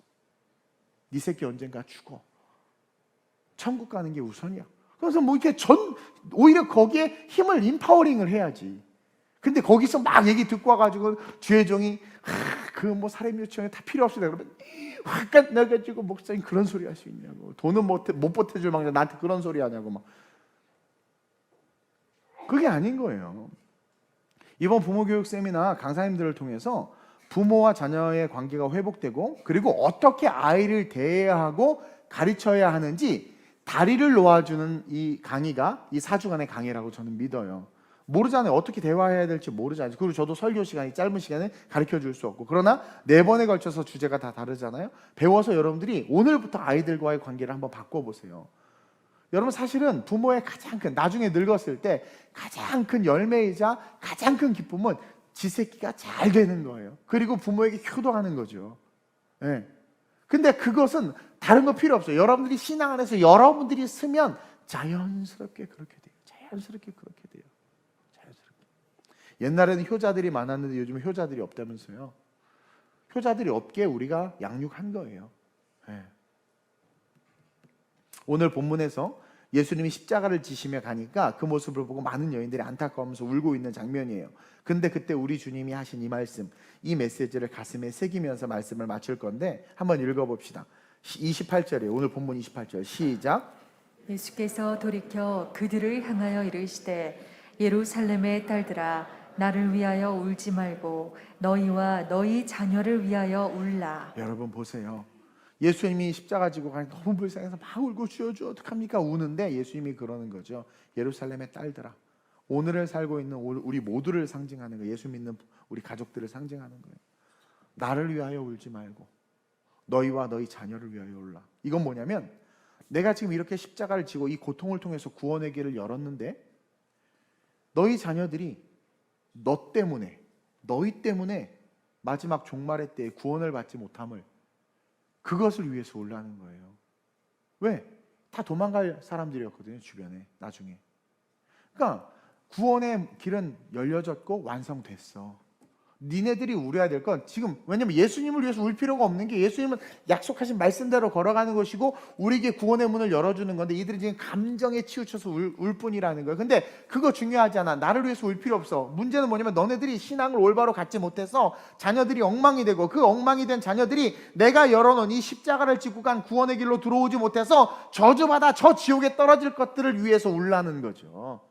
네 새끼 언젠가 죽어. 천국 가는 게 우선이야. 그래서 뭐 이렇게 오히려 거기에 힘을 인파워링을 해야지. 근데 거기서 막 얘기 듣고 와가지고 주혜종이 그 뭐 사람 요청에 다 필요 없어. 그러면 확 나가지고 목사님 그런 소리 할 수 있냐고. 돈은 못 보태줄 망정 나한테 그런 소리 하냐고 막. 그게 아닌 거예요. 이번 부모교육 세미나 강사님들을 통해서 부모와 자녀의 관계가 회복되고 그리고 어떻게 아이를 대해야 하고 가르쳐야 하는지 다리를 놓아주는 이 강의가 이 4주간의 강의라고 저는 믿어요. 모르잖아요. 어떻게 대화해야 될지 모르잖아요. 그리고 저도 설교 시간이 짧은 시간에 가르쳐 줄 수 없고, 그러나 4번에 걸쳐서 주제가 다 다르잖아요. 배워서 여러분들이 오늘부터 아이들과의 관계를 한번 바꿔보세요. 여러분, 사실은 부모의 가장 큰, 나중에 늙었을 때 가장 큰 열매이자 가장 큰 기쁨은 지 새끼가 잘 되는 거예요. 그리고 부모에게 효도하는 거죠. 네. 근데 그것은 다른 거 필요 없어요. 여러분들이 신앙 안에서 여러분들이 쓰면 자연스럽게 그렇게 돼요. 자연스럽게 그렇게 돼요. 자연스럽게. 옛날에는 효자들이 많았는데 요즘은 효자들이 없다면서요. 효자들이 없게 우리가 양육한 거예요. 네. 오늘 본문에서 예수님이 십자가를 지시며 가니까 그 모습을 보고 많은 여인들이 안타까워하면서 울고 있는 장면이에요. 근데 그때 우리 주님이 하신 이 말씀, 이 메시지를 가슴에 새기면서 말씀을 마칠 건데 한번 읽어봅시다. 28절이에요. 오늘 본문 28절 시작. 예수께서 돌이켜 그들을 향하여 이르시되 예루살렘의 딸들아 나를 위하여 울지 말고 너희와 너희 자녀를 위하여 울라. 여러분 보세요. 예수님이 십자가 지고 가니 너무 불쌍해서 막 울고 주여 어떡합니까? 우는데 예수님이 그러는 거죠. 예루살렘의 딸들아, 오늘을 살고 있는 우리 모두를 상징하는 거예요. 예수 믿는 우리 가족들을 상징하는 거예요. 나를 위하여 울지 말고 너희와 너희 자녀를 위하여 울라. 이건 뭐냐면 내가 지금 이렇게 십자가를 지고 이 고통을 통해서 구원의 길을 열었는데 너희 자녀들이 너 때문에, 너희 때문에 마지막 종말의 때에 구원을 받지 못함을, 그것을 위해서 울라는 거예요. 왜? 다 도망갈 사람들이었거든요, 주변에. 나중에. 그러니까 구원의 길은 열려졌고 완성됐어. 니네들이 울어야 될 건 지금, 왜냐면 예수님을 위해서 울 필요가 없는 게 예수님은 약속하신 말씀대로 걸어가는 것이고 우리에게 구원의 문을 열어주는 건데 이들이 지금 감정에 치우쳐서 울 뿐이라는 거예요. 근데 그거 중요하지 않아. 나를 위해서 울 필요 없어. 문제는 뭐냐면 너네들이 신앙을 올바로 갖지 못해서 자녀들이 엉망이 되고 그 엉망이 된 자녀들이 내가 열어놓은 이 십자가를 지고 간 구원의 길로 들어오지 못해서 저주받아 저 지옥에 떨어질 것들을 위해서 울라는 거죠.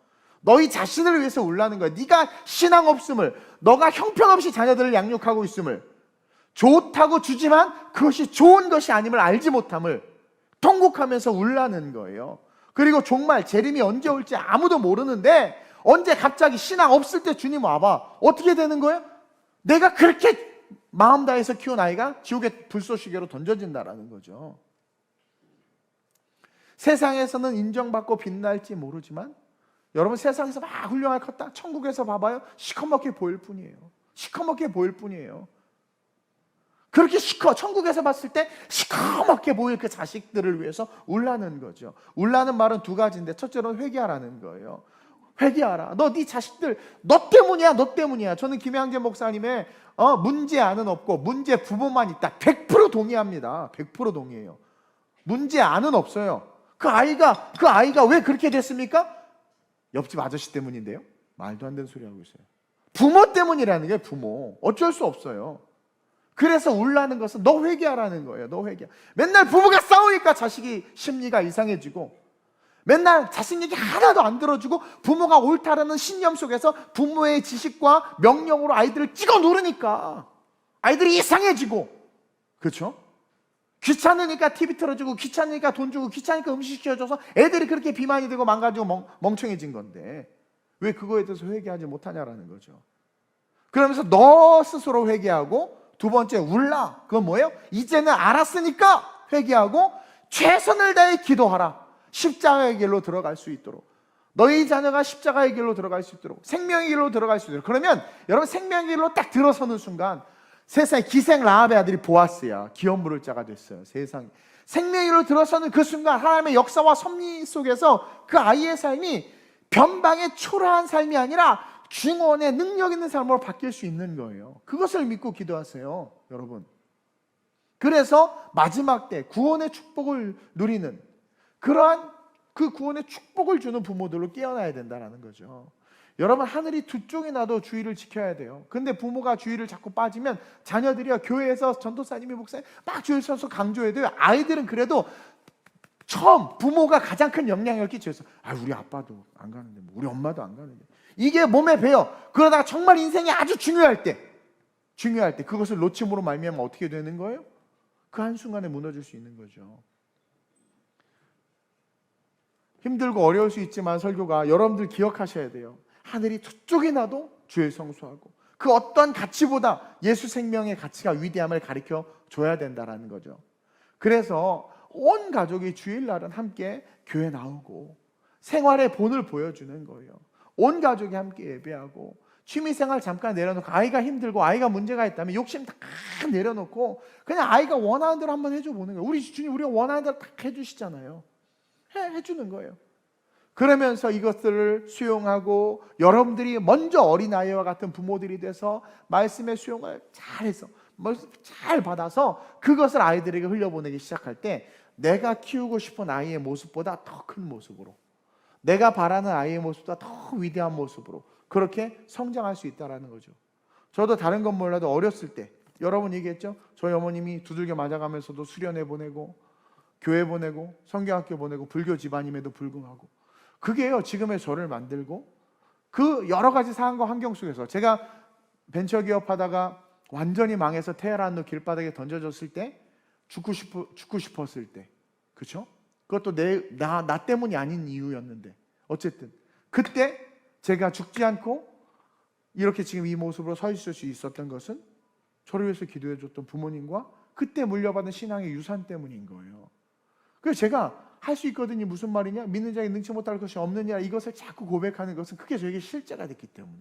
너희 자신을 위해서 울라는 거야. 네가 신앙 없음을, 너가 형편없이 자녀들을 양육하고 있음을, 좋다고 주지만 그것이 좋은 것이 아님을 알지 못함을 통곡하면서 울라는 거예요. 그리고 정말 재림이 언제 올지 아무도 모르는데 언제 갑자기 신앙 없을 때 주님 와봐. 어떻게 되는 거예요? 내가 그렇게 마음 다해서 키운 아이가 지옥의 불쏘시개로 던져진다라는 거죠. 세상에서는 인정받고 빛날지 모르지만 여러분, 세상에서 막 훌륭하게 컸다, 천국에서 봐봐요, 시커멓게 보일 뿐이에요. 시커멓게 보일 뿐이에요. 그렇게 천국에서 봤을 때 시커멓게 보일 그 자식들을 위해서 울라는 거죠. 울라는 말은 두 가지인데 첫째로는 회개하라는 거예요. 회개하라. 너 네 자식들 너 때문이야, 너 때문이야. 저는 김양재 목사님의 문제 안은 없고 문제 부모만 있다 100% 동의합니다. 100% 동의해요. 문제 안은 없어요. 그 아이가 왜 그렇게 됐습니까? 옆집 아저씨 때문인데요? 말도 안 되는 소리 하고 있어요. 부모 때문이라는 게 부모. 어쩔 수 없어요. 그래서 울라는 것은 너 회개하라는 거예요. 너 회개. 맨날 부부가 싸우니까 자식이 심리가 이상해지고 맨날 자식 얘기 하나도 안 들어주고 부모가 옳다라는 신념 속에서 부모의 지식과 명령으로 아이들을 찍어 누르니까 아이들이 이상해지고, 그렇죠? 귀찮으니까 TV 틀어주고, 귀찮으니까 돈 주고, 귀찮으니까 음식 시켜줘서 애들이 그렇게 비만이 되고 망가지고 멍청해진 건데 왜 그거에 대해서 회개하지 못하냐라는 거죠. 그러면서 너 스스로 회개하고, 두 번째 울라. 그건 뭐예요? 이제는 알았으니까 회개하고 최선을 다해 기도하라. 십자가의 길로 들어갈 수 있도록, 너희 자녀가 십자가의 길로 들어갈 수 있도록, 생명의 길로 들어갈 수 있도록. 그러면 여러분, 생명의 길로 딱 들어서는 순간 세상에 기생 라합의 아들이 보아스야. 기업 물을 자가 됐어요. 세상에 생명의 길로 들어서는 그 순간 하나님의 역사와 섭리 속에서 그 아이의 삶이 변방의 초라한 삶이 아니라 중원의 능력 있는 삶으로 바뀔 수 있는 거예요. 그것을 믿고 기도하세요, 여러분. 그래서 마지막 때 구원의 축복을 누리는 그러한 그 구원의 축복을 주는 부모들로 깨어나야 된다는 거죠. 여러분, 하늘이 두 쪽이 나도 주의를 지켜야 돼요. 근데 부모가 주의를 자꾸 빠지면 자녀들이요, 교회에서 전도사님이 목사님 막 주의를 써서 강조해야 돼요. 아이들은 그래도 처음 부모가 가장 큰 영향력을 끼쳐서 우리 아빠도 안 가는데, 우리 엄마도 안 가는데, 이게 몸에 배어. 그러다가 정말 인생이 아주 중요할 때 그것을 놓침으로 말미암아 어떻게 되는 거예요? 그 한순간에 무너질 수 있는 거죠. 힘들고 어려울 수 있지만 설교가, 여러분들 기억하셔야 돼요. 하늘이 저쪽에 나도 주의 성수하고 그 어떤 가치보다 예수 생명의 가치가 위대함을 가르쳐 줘야 된다라는 거죠. 그래서 온 가족이 주일날은 함께 교회 나오고 생활의 본을 보여주는 거예요. 온 가족이 함께 예배하고 취미생활 잠깐 내려놓고 아이가 힘들고 아이가 문제가 있다면 욕심 다 내려놓고 그냥 아이가 원하는 대로 한번 해줘 보는 거예요. 우리 주님 우리가 원하는 대로 다 해주시잖아요. 해주는 거예요. 그러면서 이것들을 수용하고 여러분들이 먼저 어린아이와 같은 부모들이 돼서 말씀의 수용을 잘해서 잘 받아서 그것을 아이들에게 흘려보내기 시작할 때 내가 키우고 싶은 아이의 모습보다 더 큰 모습으로, 내가 바라는 아이의 모습보다 더 위대한 모습으로 그렇게 성장할 수 있다는 거죠. 저도 다른 건 몰라도 어렸을 때 여러분 얘기했죠. 저희 어머님이 두들겨 맞아가면서도 수련회 보내고 교회 보내고 성경학교 보내고 불교 집안임에도 불구하고 그게요 지금의 저를 만들고 그 여러 가지 상황과 환경 속에서 제가 벤처기업 하다가 완전히 망해서 테헤란로 길바닥에 던져졌을 때 죽고 싶었을 때 그렇죠? 그것도 나 때문이 아닌 이유였는데 어쨌든 그때 제가 죽지 않고 이렇게 지금 이 모습으로 서 있을 수 있었던 것은 저를 위해서 기도해 줬던 부모님과 그때 물려받은 신앙의 유산 때문인 거예요. 그래서 제가 할 수 있거든요. 무슨 말이냐? 믿는 자에게 능치 못할 것이 없느냐 이것을 자꾸 고백하는 것은 그게 저에게 실제가 됐기 때문에.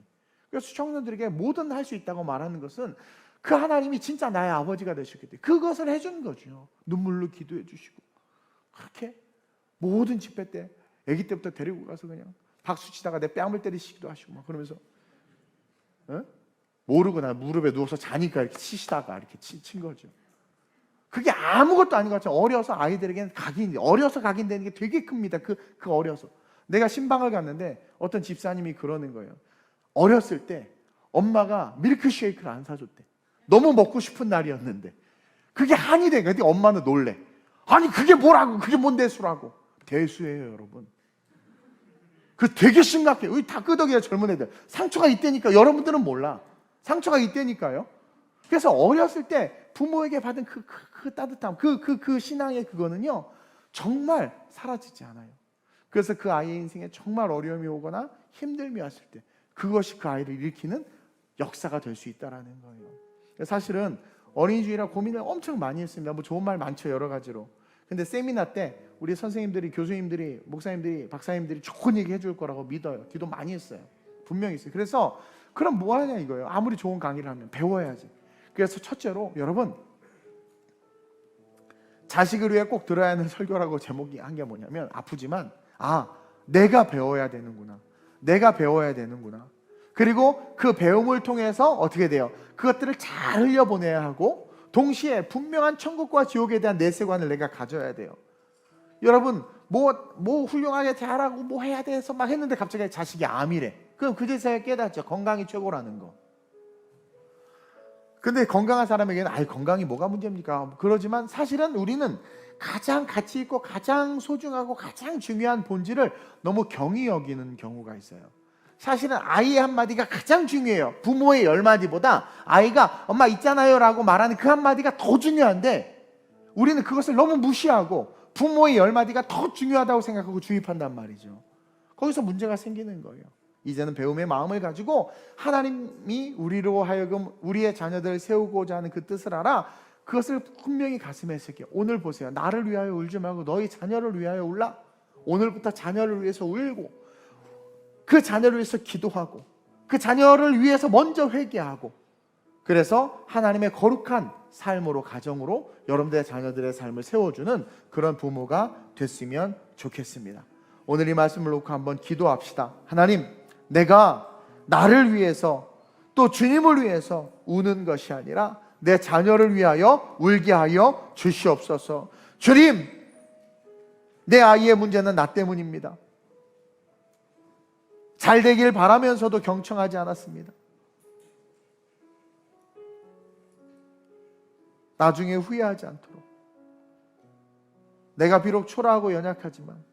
그래서 청년들에게 뭐든 할 수 있다고 말하는 것은 그 하나님이 진짜 나의 아버지가 되셨기 때문에 그것을 해준 거죠. 눈물로 기도해 주시고 그렇게 모든 집회 때 아기 때부터 데리고 가서 그냥 박수 치다가 내 뺨을 때리시기도 하시고 막 그러면서 모르고 나 무릎에 누워서 자니까 이렇게 치시다가 이렇게 친 거죠. 그게 아무것도 아닌 것 같아요. 어려서 아이들에게는 어려서 각인되는 게 되게 큽니다. 그 어려서. 내가 신방을 갔는데 어떤 집사님이 그러는 거예요. 어렸을 때 엄마가 밀크쉐이크를 안 사줬대. 너무 먹고 싶은 날이었는데 그게 한이 된 거야. 엄마는 놀래. 아니 그게 뭐라고? 그게 뭔 대수라고? 대수예요 여러분. 그 되게 심각해요. 우리 다 끄덕이야 젊은 애들. 상처가 있다니까. 여러분들은 몰라. 상처가 있다니까요. 그래서 어렸을 때 부모에게 받은 그 따뜻함, 그 신앙의 그거는요 정말 사라지지 않아요. 그래서 그 아이의 인생에 정말 어려움이 오거나 힘듦이 왔을 때 그것이 그 아이를 일으키는 역사가 될 수 있다라는 거예요. 사실은 어린이주일이라 고민을 엄청 많이 했습니다. 뭐 좋은 말 많죠 여러 가지로. 근데 세미나 때 우리 선생님들이, 교수님들이, 목사님들이, 박사님들이 좋은 얘기 해줄 거라고 믿어요. 기도 많이 했어요. 분명히 있어요. 그래서 그럼 뭐 하냐 이거예요. 아무리 좋은 강의를 하면 배워야지. 그래서 첫째로 여러분 자식을 위해 꼭 들어야 하는 설교라고 제목이 한 게 뭐냐면 아프지만 내가 배워야 되는구나. 내가 배워야 되는구나. 그리고 그 배움을 통해서 어떻게 돼요? 그것들을 잘 흘려보내야 하고 동시에 분명한 천국과 지옥에 대한 내세관을 내가 가져야 돼요. 여러분 뭐 훌륭하게 잘하고 뭐 해야 돼서 막 했는데 갑자기 자식이 암이래. 그럼 그제서야 깨닫죠. 건강이 최고라는 거. 근데 건강한 사람에게는 건강이 뭐가 문제입니까? 그러지만 사실은 우리는 가장 가치 있고 가장 소중하고 가장 중요한 본질을 너무 경히 여기는 경우가 있어요. 사실은 아이의 한마디가 가장 중요해요. 부모의 10마디보다 아이가 엄마 있잖아요 라고 말하는 그 한마디가 더 중요한데 우리는 그것을 너무 무시하고 부모의 10마디가 더 중요하다고 생각하고 주입한단 말이죠. 거기서 문제가 생기는 거예요. 이제는 배움의 마음을 가지고 하나님이 우리로 하여금 우리의 자녀들을 세우고자 하는 그 뜻을 알아 그것을 분명히 가슴에 새겨. 오늘 보세요. 나를 위하여 울지 말고 너희 자녀를 위하여 울라. 오늘부터 자녀를 위해서 울고 그 자녀를 위해서 기도하고 그 자녀를 위해서 먼저 회개하고 그래서 하나님의 거룩한 삶으로 가정으로 여러분들의 자녀들의 삶을 세워주는 그런 부모가 됐으면 좋겠습니다. 오늘 이 말씀을 놓고 한번 기도합시다. 하나님, 내가 나를 위해서 또 주님을 위해서 우는 것이 아니라 내 자녀를 위하여 울게 하여 주시옵소서. 주님, 내 아이의 문제는 나 때문입니다. 잘 되길 바라면서도 경청하지 않았습니다. 나중에 후회하지 않도록 내가 비록 초라하고 연약하지만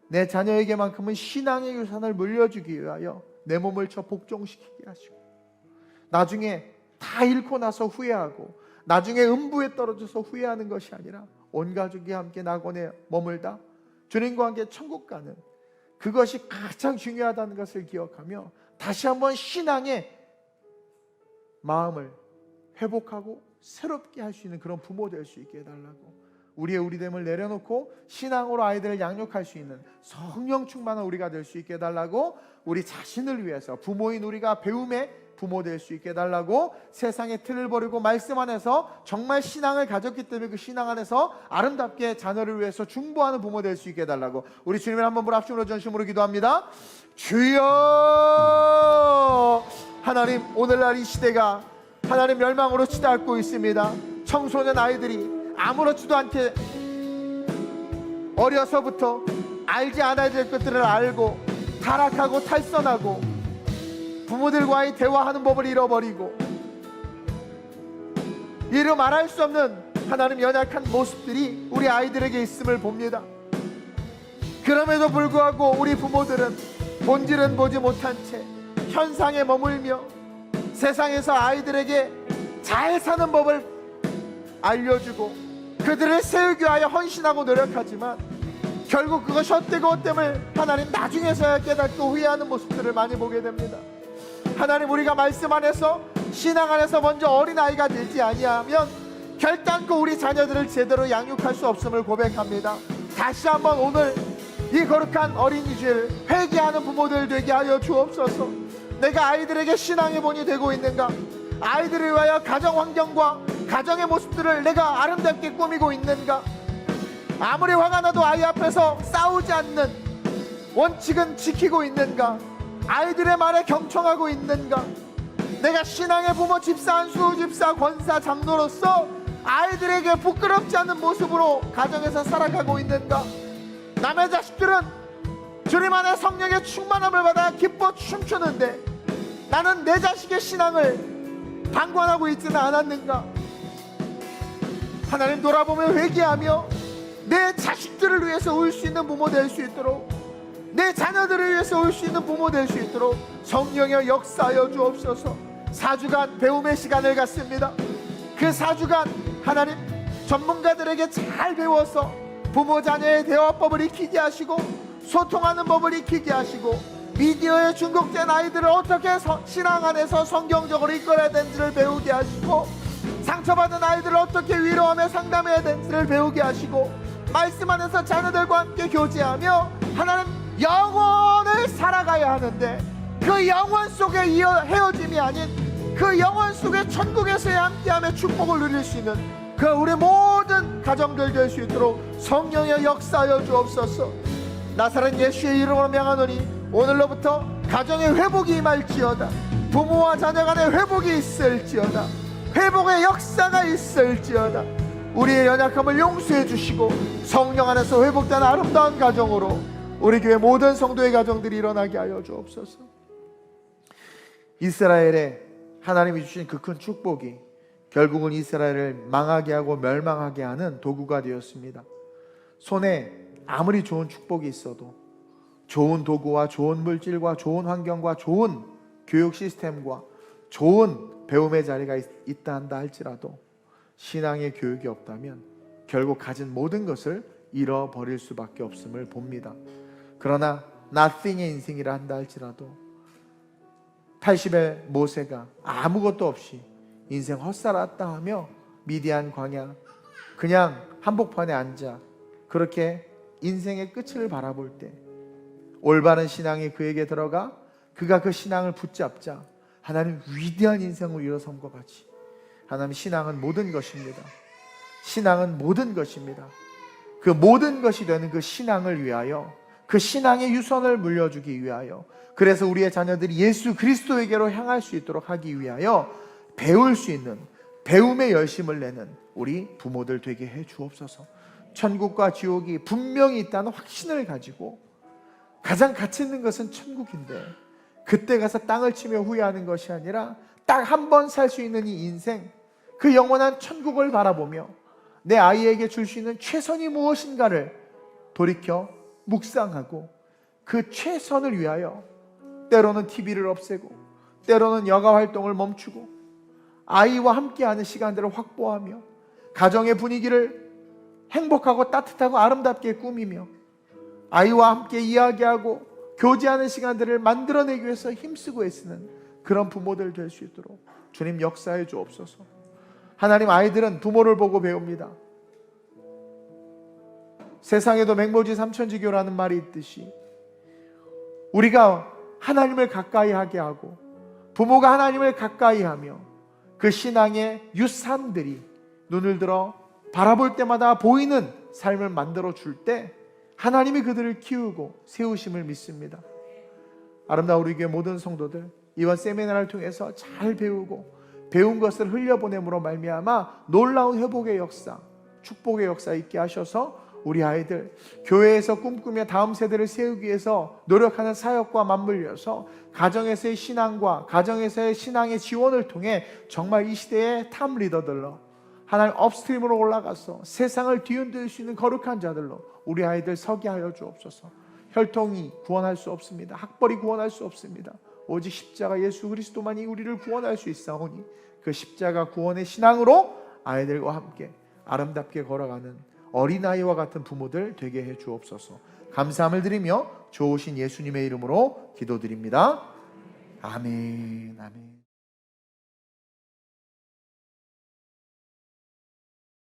내 자녀에게만큼은 신앙의 유산을 물려주기 위하여 내 몸을 쳐 복종시키게 하시고 나중에 다 잃고 나서 후회하고 나중에 음부에 떨어져서 후회하는 것이 아니라 온 가족이 함께 낙원에 머물다 주님과 함께 천국 가는 그것이 가장 중요하다는 것을 기억하며 다시 한번 신앙의 마음을 회복하고 새롭게 할 수 있는 그런 부모 될 수 있게 해달라고, 우리의 우리됨을 내려놓고 신앙으로 아이들을 양육할 수 있는 성령 충만한 우리가 될 수 있게 해달라고, 우리 자신을 위해서 부모인 우리가 배움의 부모 될 수 있게 해달라고, 세상의 틀을 버리고 말씀 안에서 정말 신앙을 가졌기 때문에 그 신앙 안에서 아름답게 자녀를 위해서 중보하는 부모 될 수 있게 해달라고, 우리 주님을 한번 불합심으로 전심으로 기도합니다. 주여, 하나님, 오늘날 이 시대가 하나님 멸망으로 치닫고 있습니다. 청소년 아이들이 아무렇지도 않게 어려서부터 알지 않아야 될 것들을 알고 타락하고 탈선하고 부모들과의 대화하는 법을 잃어버리고 이루 말할 수 없는 하나님 연약한 모습들이 우리 아이들에게 있음을 봅니다. 그럼에도 불구하고 우리 부모들은 본질은 보지 못한 채 현상에 머물며 세상에서 아이들에게 잘 사는 법을 알려주고 그들을 세우기 위하여 헌신하고 노력하지만 결국 그것이 헛되고 헛됨을 하나님 나중에서야 깨닫고 후회하는 모습들을 많이 보게 됩니다. 하나님, 우리가 말씀 안에서 신앙 안에서 먼저 어린아이가 되지 아니하면 결단코 우리 자녀들을 제대로 양육할 수 없음을 고백합니다. 다시 한번 오늘 이 거룩한 어린이주일 회개하는 부모들 되게 하여 주옵소서. 내가 아이들에게 신앙의 본이 되고 있는가? 아이들을 위하여 가정 환경과 가정의 모습들을 내가 아름답게 꾸미고 있는가? 아무리 화가 나도 아이 앞에서 싸우지 않는 원칙은 지키고 있는가? 아이들의 말에 경청하고 있는가? 내가 신앙의 부모, 집사, 안수, 집사, 권사, 장로로서 아이들에게 부끄럽지 않은 모습으로 가정에서 살아가고 있는가? 남의 자식들은 주님 안에 성령의 충만함을 받아 기뻐 춤추는데 나는 내 자식의 신앙을 방관하고 있지는 않았는가? 하나님, 돌아보며 회개하며 내 자식들을 위해서 울 수 있는 부모 될 수 있도록, 내 자녀들을 위해서 울 수 있는 부모 될 수 있도록 성령의 역사하여 주옵소서. 4주간 배움의 시간을 갖습니다. 그 4주간 하나님 전문가들에게 잘 배워서 부모 자녀의 대화법을 익히게 하시고 소통하는 법을 익히게 하시고 미디어에 중독된 아이들을 어떻게 신앙 안에서 성경적으로 이끌어야 되는지를 배우게 하시고 상처받은 아이들을 어떻게 위로하며 상담해야 되는지를 배우게 하시고 말씀 안에서 자녀들과 함께 교제하며 하나님 영원을 살아가야 하는데 그 영원 속에 헤어짐이 아닌 그 영원 속에 천국에서의 함께함의 축복을 누릴 수 있는 그 우리 모든 가정들 될 수 있도록 성령의 역사하여 주옵소서. 나사렛 예수의 이름으로 명하노니 오늘로부터 가정의 회복이 임할지어다. 부모와 자녀 간의 회복이 있을지어다. 회복의 역사가 있을지어다. 우리의 연약함을 용서해 주시고 성령 안에서 회복된 아름다운 가정으로 우리 교회 모든 성도의 가정들이 일어나게 하여 주옵소서. 이스라엘에 하나님이 주신 그 큰 축복이 결국은 이스라엘을 망하게 하고 멸망하게 하는 도구가 되었습니다. 손에 아무리 좋은 축복이 있어도 좋은 도구와 좋은 물질과 좋은 환경과 좋은 교육 시스템과 좋은 배움의 자리가 있다 한다 할지라도 신앙의 교육이 없다면 결국 가진 모든 것을 잃어버릴 수밖에 없음을 봅니다. 그러나 nothing의 인생이라 한다 할지라도 80의 모세가 아무것도 없이 인생 헛살았다 하며 미디안 광야 그냥 한복판에 앉아 그렇게 인생의 끝을 바라볼 때 올바른 신앙이 그에게 들어가 그가 그 신앙을 붙잡자 하나님 위대한 인생을 일어선 것 같이 하나님 신앙은 모든 것입니다. 신앙은 모든 것입니다. 그 모든 것이 되는 그 신앙을 위하여 그 신앙의 유선을 물려주기 위하여 그래서 우리의 자녀들이 예수 그리스도에게로 향할 수 있도록 하기 위하여 배울 수 있는 배움의 열심을 내는 우리 부모들 되게 해 주옵소서. 천국과 지옥이 분명히 있다는 확신을 가지고 가장 가치 있는 것은 천국인데 그때 가서 땅을 치며 후회하는 것이 아니라 딱 한 번 살 수 있는 이 인생 그 영원한 천국을 바라보며 내 아이에게 줄 수 있는 최선이 무엇인가를 돌이켜 묵상하고 그 최선을 위하여 때로는 TV를 없애고 때로는 여가 활동을 멈추고 아이와 함께하는 시간들을 확보하며 가정의 분위기를 행복하고 따뜻하고 아름답게 꾸미며 아이와 함께 이야기하고 교제하는 시간들을 만들어내기 위해서 힘쓰고 애쓰는 그런 부모들 될 수 있도록 주님 역사해 주옵소서. 하나님, 아이들은 부모를 보고 배웁니다. 세상에도 맹모지 삼천지교라는 말이 있듯이 우리가 하나님을 가까이 하게 하고 부모가 하나님을 가까이 하며 그 신앙의 유산들이 눈을 들어 바라볼 때마다 보이는 삶을 만들어 줄 때 하나님이 그들을 키우고 세우심을 믿습니다. 아름다운 우리 교회 모든 성도들, 이번 세미나를 통해서 잘 배우고 배운 것을 흘려보냄으로 말미암아 놀라운 회복의 역사, 축복의 역사 있게 하셔서 우리 아이들 교회에서 꿈꾸며 다음 세대를 세우기 위해서 노력하는 사역과 맞물려서 가정에서의 신앙과 가정에서의 신앙의 지원을 통해 정말 이 시대의 탑 리더들로 하나님 업스트림으로 올라가서 세상을 뒤흔들 수 있는 거룩한 자들로 우리 아이들 서게 하여 주옵소서. 혈통이 구원할 수 없습니다. 학벌이 구원할 수 없습니다. 오직 십자가 예수 그리스도만이 우리를 구원할 수 있사오니 그 십자가 구원의 신앙으로 아이들과 함께 아름답게 걸어가는 어린아이와 같은 부모들 되게 해 주옵소서. 감사함을 드리며 좋으신 예수님의 이름으로 기도드립니다. 아멘. 아멘.